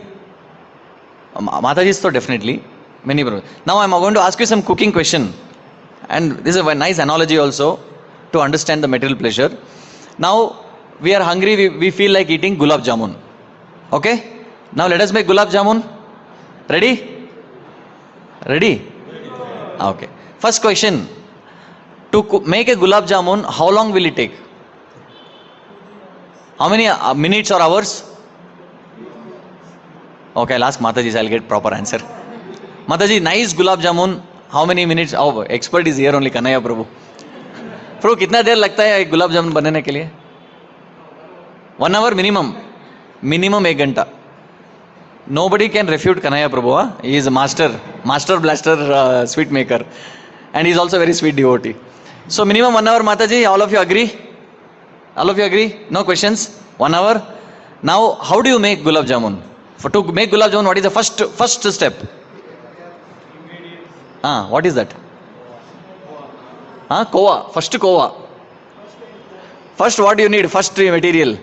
Mataji, so definitely. Many brothers. Now, I am going to ask you some cooking question. And this is a nice analogy also to understand the material pleasure. Now, we are hungry, we feel like eating gulab jamun. Okay? Now, let us make gulab jamun. Ready? Ready? Okay. First question. To make a gulab jamun, how long will it take? How many minutes or hours? Okay, I'll ask Mataji, so I'll get proper answer. Mataji, nice gulab jamun. How many minutes? Oh, expert is here only, Kanaya Prabhu. Prabhu, कितना देर लगता है एक गुलाब जामुन बनने के लिए? 1 hour minimum. Minimum 1 घंटा. Nobody can refute Kanaya Prabhu. Huh? He is a master blaster sweet maker. And he is also very sweet devotee. So minimum 1 hour, Mataji, all of you agree? All of you agree? No questions? 1 hour? Now, how do you make gulab jamun? To make gulab jamun, what is the first step? What is that? Kova. First kova. First, what do you need? First material.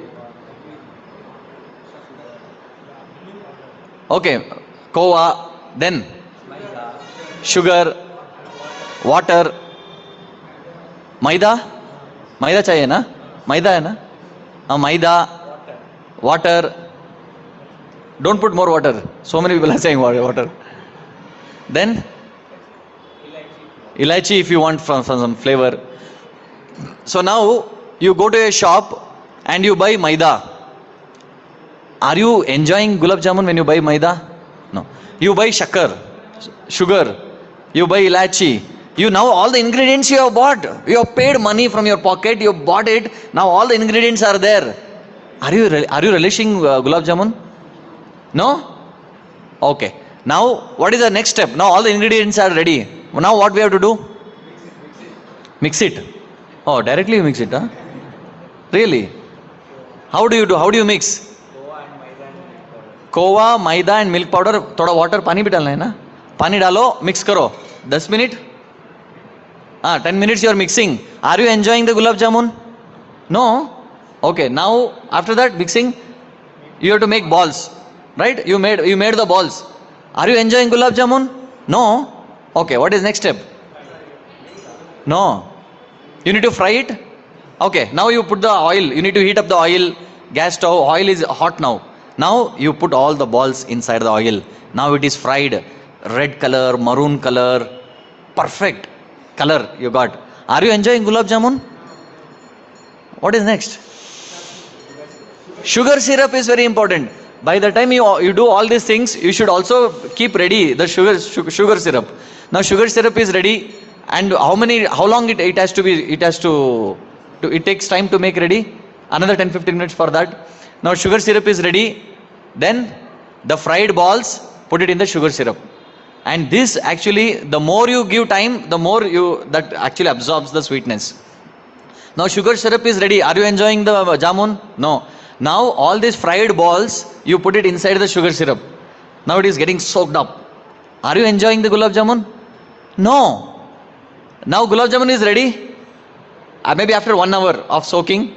Okay, kova, then sugar, water, maida चाहिए ना? Maida है ना? Maida, water. Don't put more water. So many people are saying water. Then ilaichi if you want from some flavor. So now you go to a shop and you buy maida. Are you enjoying gulab jamun when you buy maida? No. You buy sugar, you buy ilaichi. You now all the ingredients you have bought. You have paid money from your pocket. You bought it. Now all the ingredients are there. Are you relishing gulab jamun? No? Okay. Now what is the next step? Now all the ingredients are ready. Now what we have to do? Mix it. Oh, directly you mix it, huh? Really? How do you do? How do you mix? खोवा मैदा and milk powder थोड़ा water पानी भी डालना है ना पानी डालो mix करो 10 minute 10 minutes you are mixing. Are you enjoying the gulab jamun? No. Okay, now after that mixing you have to make balls, right? You made the balls. Are you enjoying gulab jamun? No. Okay, what is next step? No. You need to fry it. Okay, now you put the oil. You need to heat up the oil. Gas stove, oil is hot now. Now you put all the balls inside the oil. Now it is fried. Red color, maroon color, perfect color you got. Are you enjoying gulab jamun? What is next? Sugar syrup is very important. By the time you do all these things, you should also keep ready the sugar syrup. Now sugar syrup is ready, and how long it has to be? It takes time to make ready. Another 10-15 minutes for that. Now sugar syrup is ready. Then the fried balls, put it in the sugar syrup. And this actually, the more you give time, the more that actually absorbs the sweetness. Now sugar syrup is ready. Are you enjoying the jamun? No. Now all these fried balls, you put it inside the sugar syrup. Now it is getting soaked up. Are you enjoying the gulab jamun? No. Now gulab jamun is ready. Maybe after 1 hour of soaking.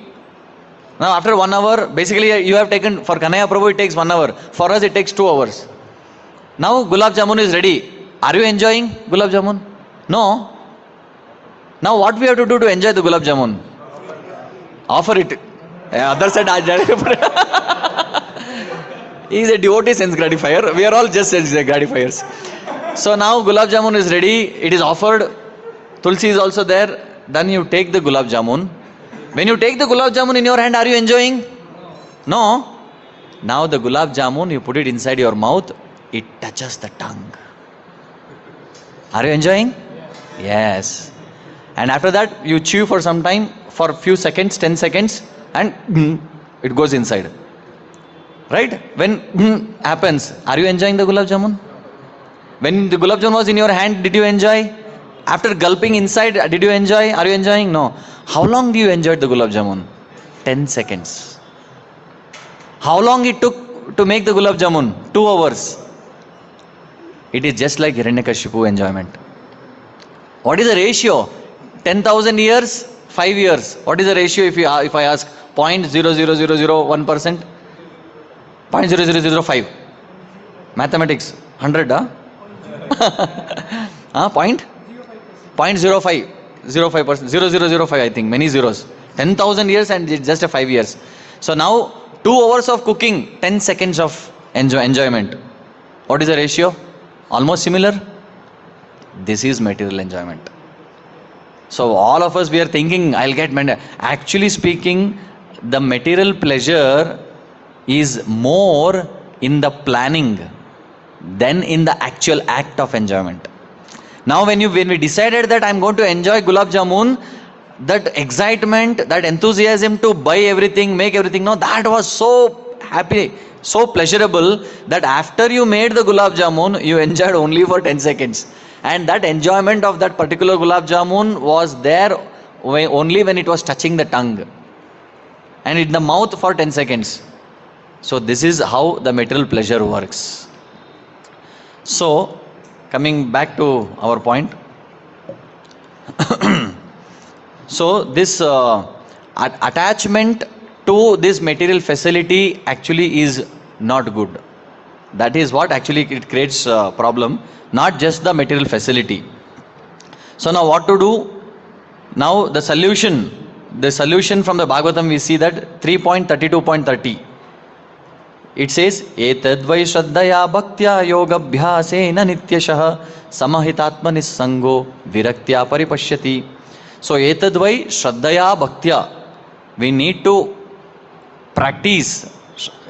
Now after 1 hour, basically you have taken, for Kanaya Prabhu it takes 1 hour. For us it takes 2 hours. Now gulab jamun is ready. Are you enjoying gulab jamun? No. Now what we have to do to enjoy the gulab jamun? Offer it. Other side, he is a devotee sense gratifier. We are all just sense gratifiers. So now gulab jamun is ready. It is offered. Tulsi is also there. Then you take the gulab jamun. When you take the gulab jamun in your hand, are you enjoying? No. Now the gulab jamun, you put it inside your mouth. It touches the tongue. Are you enjoying? Yes. And after that, you chew for some time, for a few seconds, 10 seconds, and it goes inside. Right? When happens, are you enjoying the gulab jamun? When the gulab jamun was in your hand, did you enjoy? After gulping inside, did you enjoy? Are you enjoying? No. How long do you enjoy the gulab jamun? 10 seconds. How long it took to make the gulab jamun? 2 hours. It is just like Hiranyakashipu enjoyment. What is the ratio? 10,000 years, 5 years. What is the ratio if I ask? 0.00001%? 0.0005. Mathematics. 100, huh? Point? 0.05. 05%. 0005, I think. Many zeros. 10,000 years and just 5 years. So now, 2 hours of cooking, 10 seconds of enjoyment. What is the ratio? Almost similar. This is material enjoyment. So all of us, we are thinking, I'll get Actually speaking, the material pleasure is more in the planning than in the actual act of enjoyment. Now when we decided that I'm going to enjoy gulab jamun, that excitement, that enthusiasm to buy everything, make everything, no, that was so happy, so pleasurable, that after you made the gulab jamun, you enjoyed only for 10 seconds. And that enjoyment of that particular gulab jamun was there only when it was touching the tongue and in the mouth for 10 seconds. So this is how the material pleasure works. So coming back to our point, so this attachment to this material facility actually is not good. That is what actually it creates a problem, not just the material facility. So now what to do? Now the solution from the Bhagavatam, we see that 3.32.30. It says, etadvai shraddhaya bhaktya yogabhyasena nityashah samahitatma nissango viraktya paripashyati. So etadvai shraddhaya bhaktya, we need to practice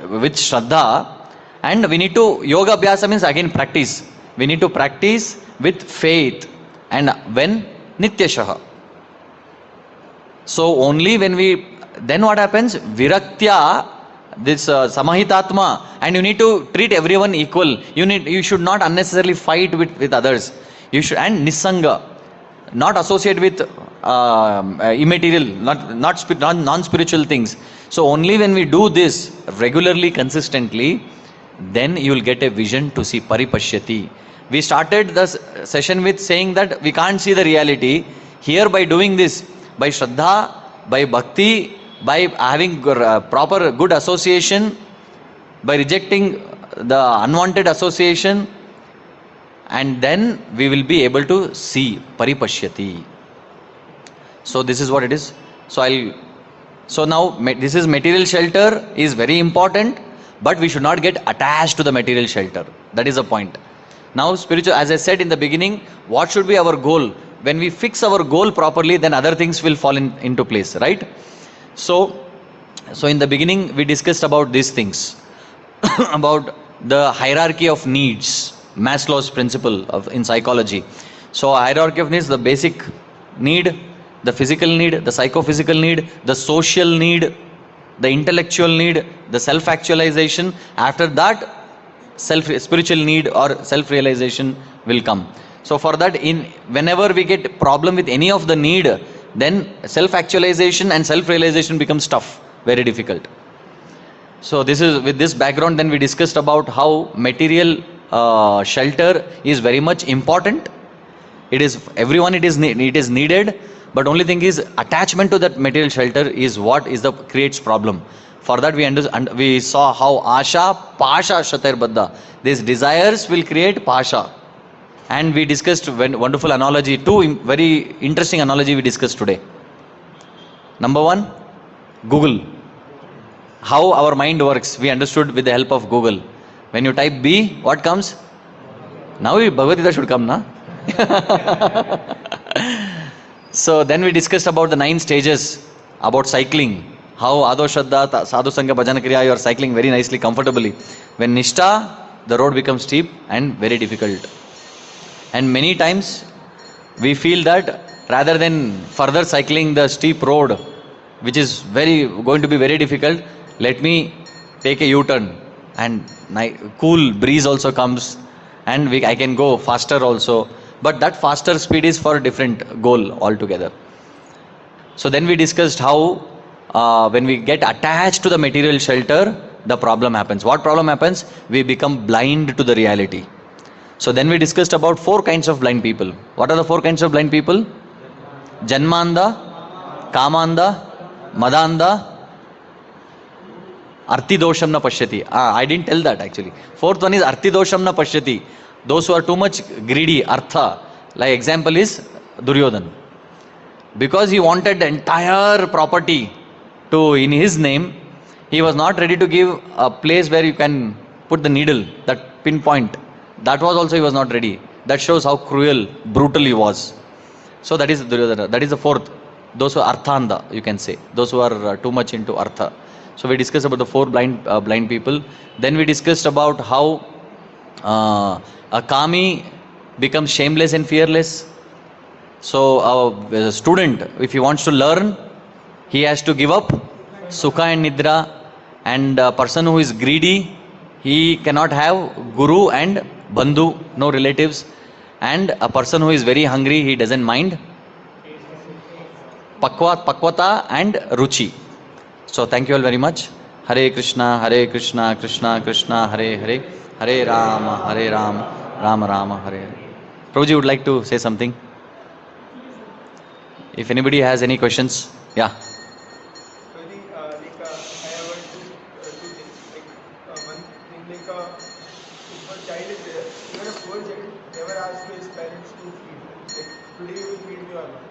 with shraddha, and we need to, yoga abhyasa means again practice. We need to practice with faith, and when nityashah. So only when we, then what happens? Viraktya, this samahitatma, and you need to treat everyone equal. You should not unnecessarily fight with others. You should, and nisanga, not associate with immaterial, not non-spiritual things. So only when we do this regularly, consistently, then you will get a vision to see paripashyati. We started the session with saying that we can't see the reality. Here by doing this, by shraddha, by bhakti, by having proper good association, by rejecting the unwanted association, and then we will be able to see paripashyati. So this is what it is. So now this is material shelter is very important, but we should not get attached to the material shelter. That is the point. Now spiritual, as I said in the beginning, what should be our goal? When we fix our goal properly, then other things will fall into place, right? So in the beginning we discussed about these things, about the hierarchy of needs, Maslow's principle in psychology. So hierarchy of needs, the basic need, the physical need, the psychophysical need, the social need, the intellectual need, the self-actualization. After that, spiritual need or self-realization will come. So for that, whenever we get problem with any of the need, then self-actualization and self-realization becomes tough, very difficult. So this is with this background, then we discussed about how material shelter is very much important. It is needed, but only thing is attachment to that material shelter is what creates problem. For that we saw how asha pasha shatar baddha, these desires will create pasha. And we discussed wonderful analogy, two very interesting analogy we discussed today. Number one, Google. How our mind works, we understood with the help of Google. When you type B, what comes? Now Bhagavad Gita should come, na? So then we discussed about the 9 stages, about cycling. How Ado Shraddha, Sadhu Sangha, Bhajana Kriya, you are cycling very nicely, comfortably. When Nishta, the road becomes steep and very difficult. And many times we feel that rather than further cycling the steep road, which is going to be very difficult, let me take a U-turn, and cool breeze also comes, and I can go faster also. But that faster speed is for a different goal altogether. So then we discussed how when we get attached to the material shelter, the problem happens. What problem happens? We become blind to the reality. So then we discussed about 4 kinds of blind people. What are the 4 kinds of blind people? Janmanda, Kamanda, Madanda, Artidosham na pashyati. I didn't tell that actually. 4th one is Artidosham na pashyati. Those who are too much greedy, Artha. Like example is Duryodhan. Because he wanted the entire property in his name, he was not ready to give a place where you can put the needle, that pinpoint. That was also he was not ready. That shows how cruel, brutal he was. So that is Duryodhana. That is the 4th. Those who are Arthanda, you can say. Those who are too much into Artha. So we discussed about the four blind people. Then we discussed about how a kami becomes shameless and fearless. So a student, if he wants to learn, he has to give up sukha and nidra. And a person who is greedy, he cannot have guru and bandhu, no relatives. And a person who is very hungry, he doesn't mind pakvata and ruchi. So thank you all very much. Hare Krishna, Krishna Krishna, Hare Hare, Hare Rama, Rama Rama, Hare Hare. Prabhuji would like to say something. If anybody has any questions, yeah. So I have heard two things. One thing if a child is there, even a poor child never asks his parents to feed. Like today you will feed me or not.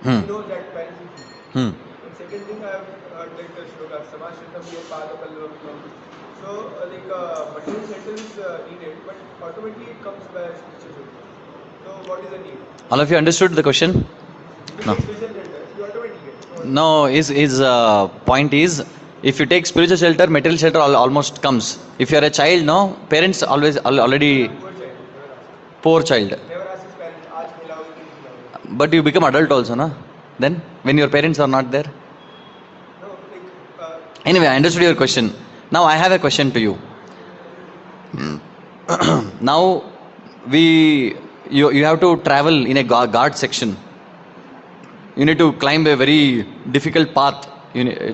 Hmm. He knows that parents will feed. Hmm. And second thing I have heard the shloka Samashritam Pada Pallavam. So material shelter is needed, but automatically it comes by spiritual shelter. So what is the need? All of you understood the question? If you No. take spiritual shelter, you automatically get. No, his point is, if you take spiritual shelter, material shelter almost comes. If you are a child, no, parents always already Poor child, never ask. poor child. Never ask his parents, aaj khilaoge ki nahi khilaoge. But you become adult also, no? Then, when your parents are not there. No, Anyway, I understood your question. Now I have a question to you. Now, you have to travel in a guard section. You need to climb a very difficult path,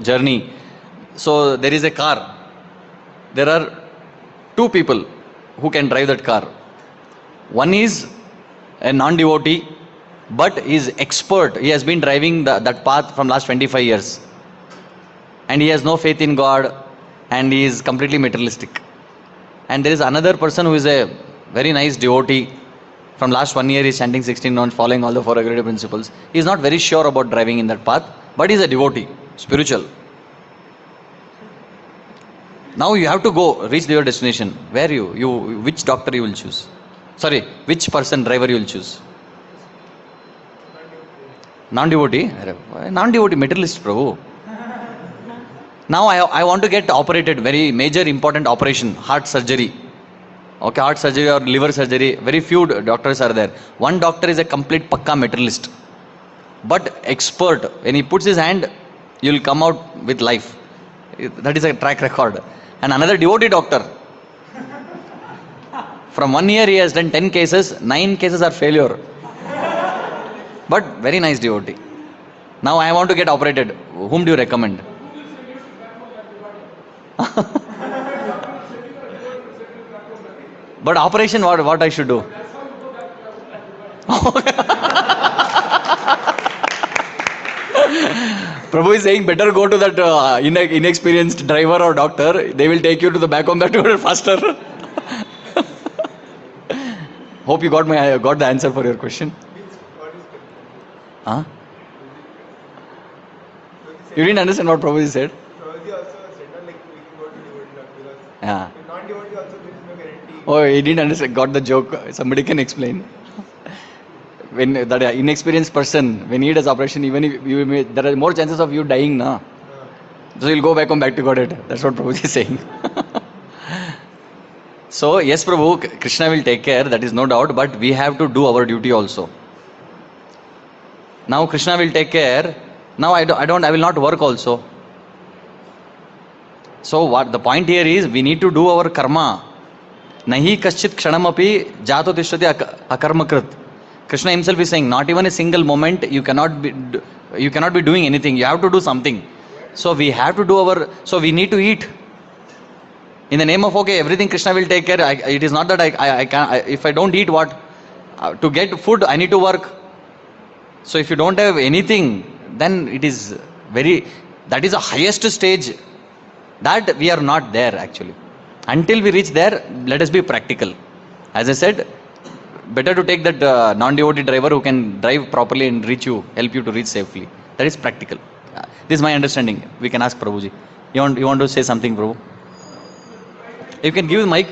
journey. So there is a car. There are two people who can drive that car. One is a non-devotee, but he is expert. He has been driving that path from last 25 years. And he has no faith in God, and he is completely materialistic. And there is another person who is a very nice devotee. From last 1 year he is chanting 16 rounds, following all the four agreed principles. He is not very sure about driving in that path, but he is a devotee, spiritual. Now you have to go reach your destination. Where which doctor you will choose? Sorry, which person driver you will choose? Non-devotee? Non-devotee, materialist, Prabhu. Now I want to get operated, very major important operation, heart surgery. Okay, heart surgery or liver surgery, very few doctors are there. One doctor is a complete pakka materialist, but expert. When he puts his hand, you will come out with life. That is a track record. And another devotee doctor. From 1 year he has done 10 cases, 9 cases are failure. But very nice devotee. Now I want to get operated. Whom do you recommend? But operation, what I should do? Prabhu is saying better go to that inexperienced driver or doctor. They will take you to the back home better faster. Hope you got the answer for your question. Huh? You didn't understand what Prabhu said? Prabhuji also said that we can go to devotee doctor because Yeah. if non-devotee also there is no guarantee. Oh, he didn't understand. Got the joke. Somebody can explain. When that inexperienced person, when he does operation, even if there are more chances of you dying, na. So you'll go back to Godhead. That's what Prabhu is saying. So yes, Prabhu, Krishna will take care. That is no doubt. But we have to do our duty also. Now Krishna will take care. Now I will not work also. So what the point here is, we need to do our karma. Nahi kaschit kshanamapi jato tishtati akarmakrit. Krishna himself is saying, not even a single moment you cannot be doing anything. You have to do something. So we have to do so we need to eat. In the name of everything Krishna will take care. It is not that I can. If I don't eat, what? To get food, I need to work. So if you don't have anything, then it is that is the highest stage. That we are not there actually. Until we reach there, let us be practical. As I said, better to take that non-devotee driver who can drive properly and help you to reach safely. That is practical. This is my understanding. We can ask Prabhuji. You want to say something, Prabhu? You can give the mic.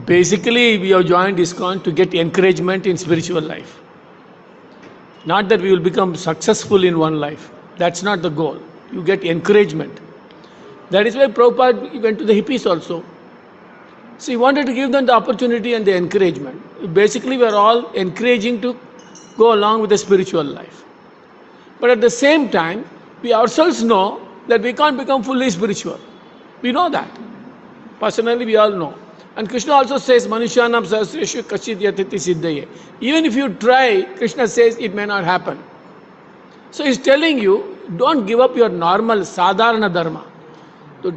Basically, we have joined ISKCON to get encouragement in spiritual life. Not that we will become successful in one life. That's not the goal. You get encouragement. That is why Prabhupada went to the hippies also. So he wanted to give them the opportunity and the encouragement. Basically, we are all encouraging to go along with the spiritual life. But at the same time, we ourselves know that we can't become fully spiritual. We know that. Personally, we all know. And Krishna also says, Manushyanam sahasreshu kashid yatiti siddhaye. Even if you try, Krishna says it may not happen. So he's telling you, don't give up your normal sadharana dharma. The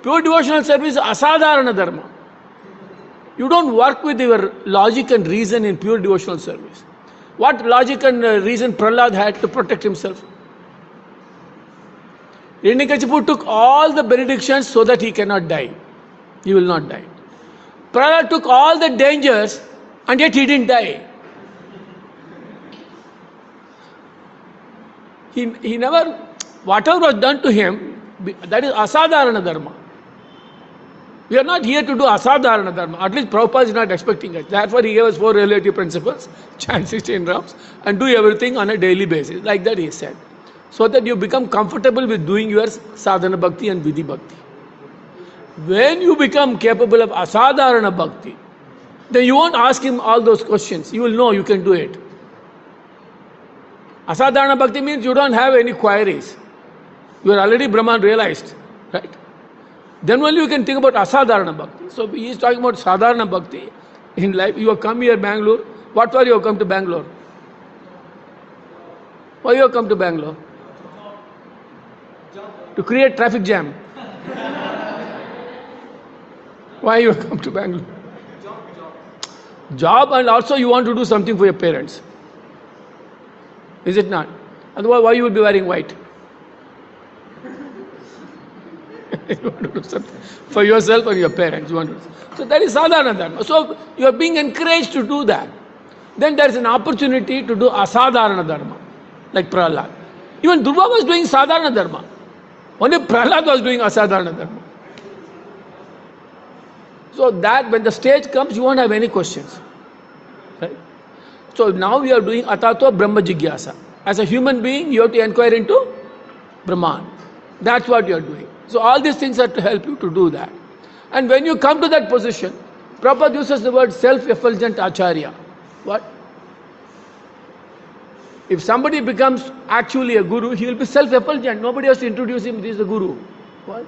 pure devotional service is asadharana dharma. You don't work with your logic and reason in pure devotional service. What logic and reason Prahlad had to protect himself? Hiranyakashipu took all the benedictions so that he cannot die. He will not die. Prahlad took all the dangers and yet he didn't die. He never, whatever was done to him, that is asadharana dharma. We are not here to do asadharana dharma. At least Prabhupada is not expecting us. Therefore, he gave us 4 relative principles, chant 16 rounds, and do everything on a daily basis. Like that he said. So that you become comfortable with doing your sadhana bhakti and vidhi bhakti. When you become capable of asadharana bhakti, then you won't ask him all those questions. You will know you can do it. Asadharana bhakti means you don't have any queries. You are already Brahman realized, right? Then only you can think about asadharana bhakti. So he is talking about sadharana bhakti in life. You have come here, Bangalore. What for you have come to Bangalore? Why you have come to Bangalore? To create traffic jam. Why you have come to Bangalore? Job, and also you want to do something for your parents. Is it not? Otherwise, why you will be wearing white? You want to do something for yourself and your parents. You want to. So that is sadharana dharma. So you are being encouraged to do that. Then there is an opportunity to do asadharana dharma, like Prahlad. Even Dhruva was doing sadharana dharma. Only Prahlad was doing asadharana dharma. So that when the stage comes, you won't have any questions. Right? So now we are doing atato brahma jigyasa. As a human being, you have to inquire into Brahman. That's what you are doing. So all these things are to help you to do that. And when you come to that position, Prabhupada uses the word self-effulgent acharya. What? If somebody becomes actually a guru, he will be self-effulgent. Nobody has to introduce him, this is the guru. What?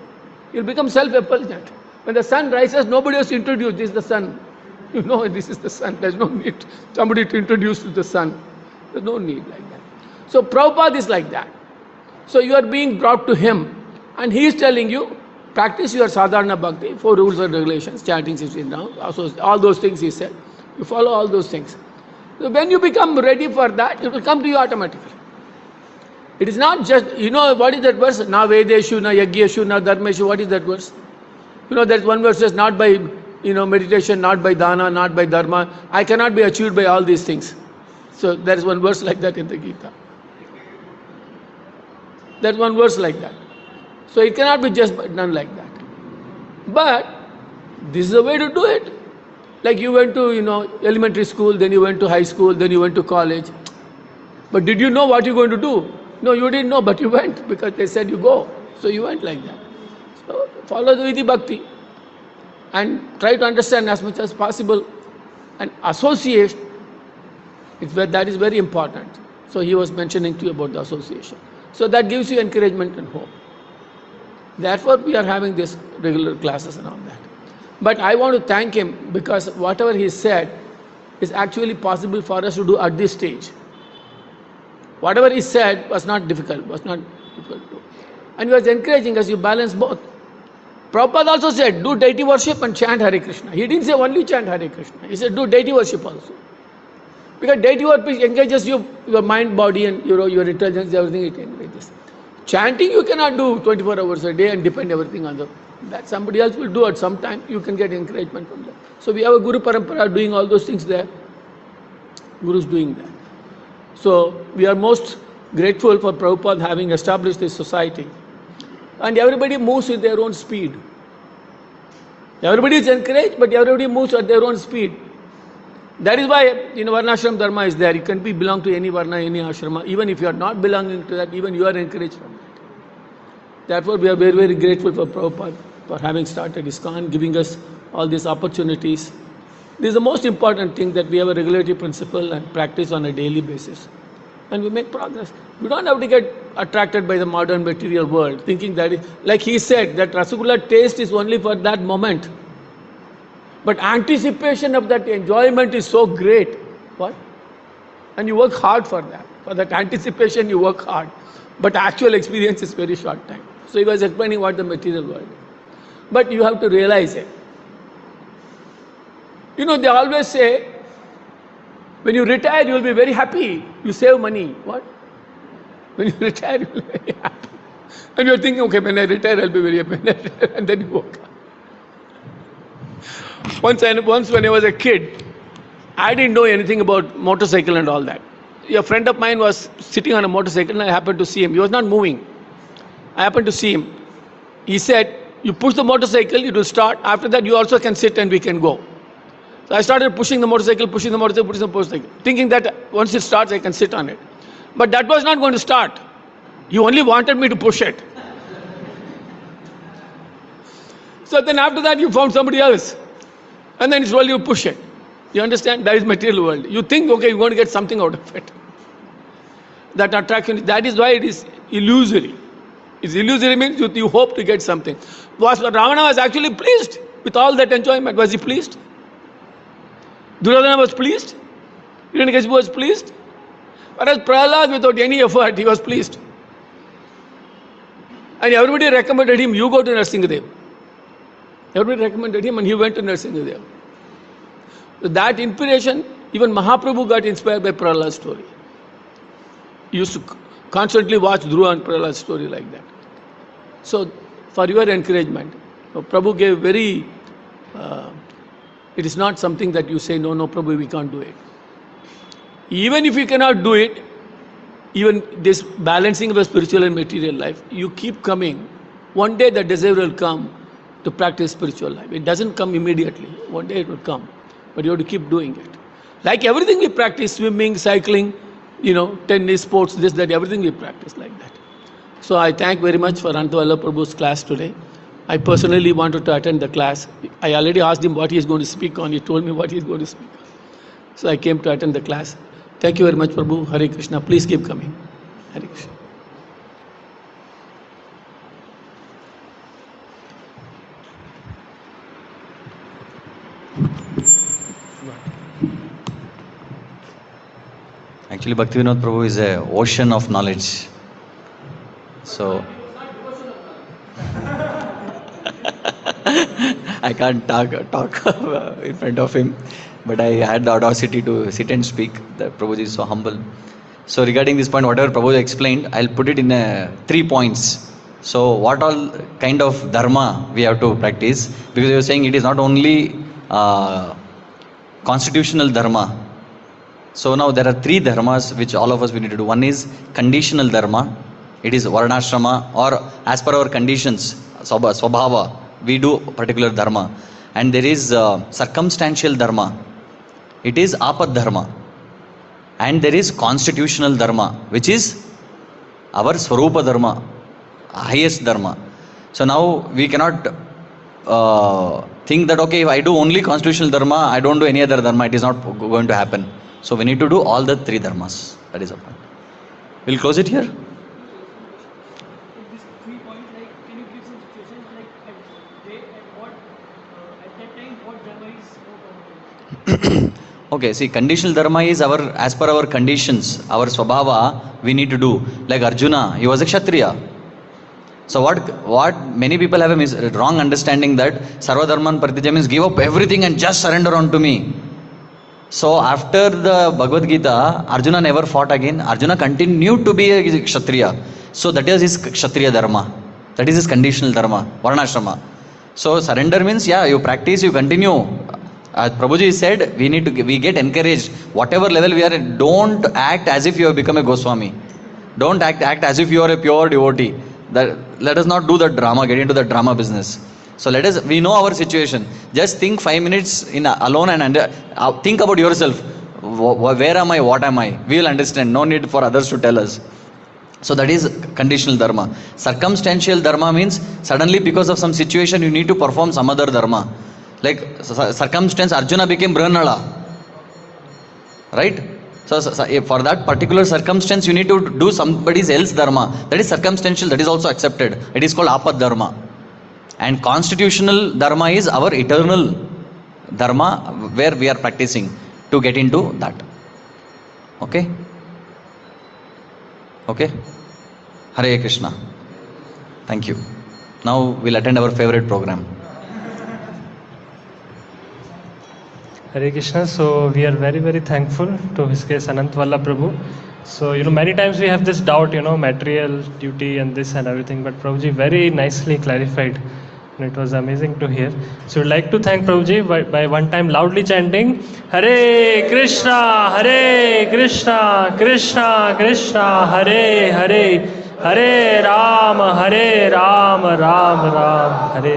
He will become self-effulgent. When the sun rises, nobody has to introduce, this is the sun. You know, this is the sun. There's no need somebody to introduce to the sun. There's no need like that. So Prabhupada is like that. So you are being brought to him. And he is telling you, practice your sadharana bhakti, 4 rules and regulations, chanting 16 rounds, also all those things he said. You follow all those things. So when you become ready for that, it will come to you automatically. It is not just, you know what is that verse? Na vedeshu, na yagyeshu, na dharmeshu, what is that verse? You know that one verse says, not by meditation, not by dana, not by dharma. I cannot be achieved by all these things. So there is one verse like that in the Gita. There's one verse like that. So it cannot be just done like that. But this is the way to do it. Like you went to, elementary school, then you went to high school, then you went to college. But did you know what you're going to do? No, you didn't know, but you went because they said you go. So you went like that. So follow the Vidhi Bhakti and try to understand as much as possible and associate. That is very important. So he was mentioning to you about the association. So that gives you encouragement and hope. Therefore, we are having these regular classes and all that. But I want to thank him because whatever he said is actually possible for us to do at this stage. Whatever he said was not difficult to do. And he was encouraging us, you balance both. Prabhupada also said, do deity worship and chant Hare Krishna. He didn't say only chant Hare Krishna. He said, do deity worship also. Because deity worship engages your mind, body and your intelligence, everything it engages. Chanting you cannot do 24 hours a day and depend everything on that. Somebody else will do at some time. You can get encouragement from that. So we have a Guru Parampara doing all those things there. Guru's doing that. So we are most grateful for Prabhupada having established this society. And everybody moves with their own speed. Everybody is encouraged, but everybody moves at their own speed. That is why Varnashram Dharma is there. You can belong to any Varna, any ashrama. Even if you are not belonging to that, even you are encouraged from that. Therefore, we are very, very grateful for Prabhupada for having started ISKCON, giving us all these opportunities. This is the most important thing, that we have a regulatory principle and practice on a daily basis. And we make progress. We don't have to get attracted by the modern material world, thinking that, like he said, that Rasgulla taste is only for that moment. But anticipation of that enjoyment is so great. What? And you work hard for that. For that anticipation, you work hard. But actual experience is very short time. So he was explaining what the material world is. But you have to realize it. They always say, when you retire, you will be very happy. You save money. What? When you retire, you will be very happy. And you are thinking, okay, when I retire, I will be very happy. And then you work. Once when I was a kid, I didn't know anything about motorcycle and all that. A friend of mine was sitting on a motorcycle and I happened to see him. He was not moving. I happened to see him. He said, you push the motorcycle, it will start. After that, you also can sit and we can go. So I started pushing the motorcycle, thinking that once it starts, I can sit on it. But that was not going to start. He only wanted me to push it. So then after that, you found somebody else. And then slowly you push it. You understand? That is material world. You think, okay, you're going to get something out of it. That attraction, that is why it is illusory. It's illusory means you hope to get something. Ravana was actually pleased with all that enjoyment. Was he pleased? Duryodhana was pleased? Hiranyakashipu was pleased? Whereas Prahlad, without any effort, he was pleased. And everybody recommended him, you go to Nrsimhadev. Everybody recommended him and he went to Nrsimhadev. So that inspiration, even Mahaprabhu got inspired by Prahlad's story. He used to constantly watch Dhruva and Prahlad's story like that. So, for your encouragement, Prabhu gave very, it is not something that you say, no, Prabhu, we can't do it. Even if you cannot do it, even this balancing of a spiritual and material life, you keep coming. One day the desire will come to practice spiritual life. It doesn't come immediately. One day it will come. But you have to keep doing it. Like everything we practice, swimming, cycling, tennis, sports, this, that, everything we practice like that. So I thank very much for Anant Vallabha Prabhu's class today. I personally wanted to attend the class. I already asked him what he is going to speak on. He told me what he is going to speak on. So I came to attend the class. Thank you very much, Prabhu. Hare Krishna. Please keep coming. Hare Krishna. Actually, Bhaktivinoda Prabhu is an ocean of knowledge. So, I can't talk in front of him, but I had the audacity to sit and speak. The Prabhuji is so humble. So, regarding this point, whatever Prabhuji explained, I'll put it in 3 points. So, what all kind of dharma we have to practice? Because you were saying it is not only constitutional dharma. So now there are 3 dharmas which all of us we need to do. One is conditional dharma. It is varnashrama, or as per our conditions, swabhava, we do particular dharma. And there is circumstantial dharma. It is apad dharma. And there is constitutional dharma, which is our swarupa dharma, highest dharma. So now we cannot think that, okay, if I do only constitutional dharma, I don't do any other dharma, it is not going to happen. So we need to do all the 3 dharmas. That is the point. We'll close it here. These 3 points, can you give some situations at that time what dharma is more important? Okay, see, conditional dharma is as per our conditions, our swabhava, we need to do. Like Arjuna, he was a Kshatriya. So what many people have a wrong understanding that Sarva Dharman Parityaja means give up everything and just surrender unto me. So after the Bhagavad Gita, Arjuna never fought again. Arjuna continued to be a Kshatriya. So that is his Kshatriya dharma. That is his conditional dharma, Varnashrama. So surrender means, you practice, you continue. As Prabhuji said, we get encouraged. Whatever level we are in, don't act as if you have become a Goswami. Don't act as if you are a pure devotee. Let us not do that drama, get into the drama business. So let us, we know our situation. Just think 5 minutes in alone and think about yourself. Where am I? What am I? We will understand. No need for others to tell us. So that is conditional dharma. Circumstantial dharma means suddenly because of some situation you need to perform some other dharma. Like circumstance, Arjuna became Brihanala. Right? So for that particular circumstance you need to do somebody's else dharma. That is circumstantial, that is also accepted. It is called apad dharma. And constitutional dharma is our eternal dharma where we are practicing to get into that. Okay? Okay? Hare Krishna. Thank you. Now we'll attend our favorite program. Hare Krishna. So we are very, very thankful to His case Anant Vallabha Prabhu. So, many times we have this doubt, material duty and this and everything, but Prabhuji very nicely clarified. And it was amazing to hear. So, we'd like to thank Prabhuji by one time loudly chanting, Hare Krishna, Hare Krishna, Krishna Krishna, Hare Hare, Hare Ram, Ram Ram, Hare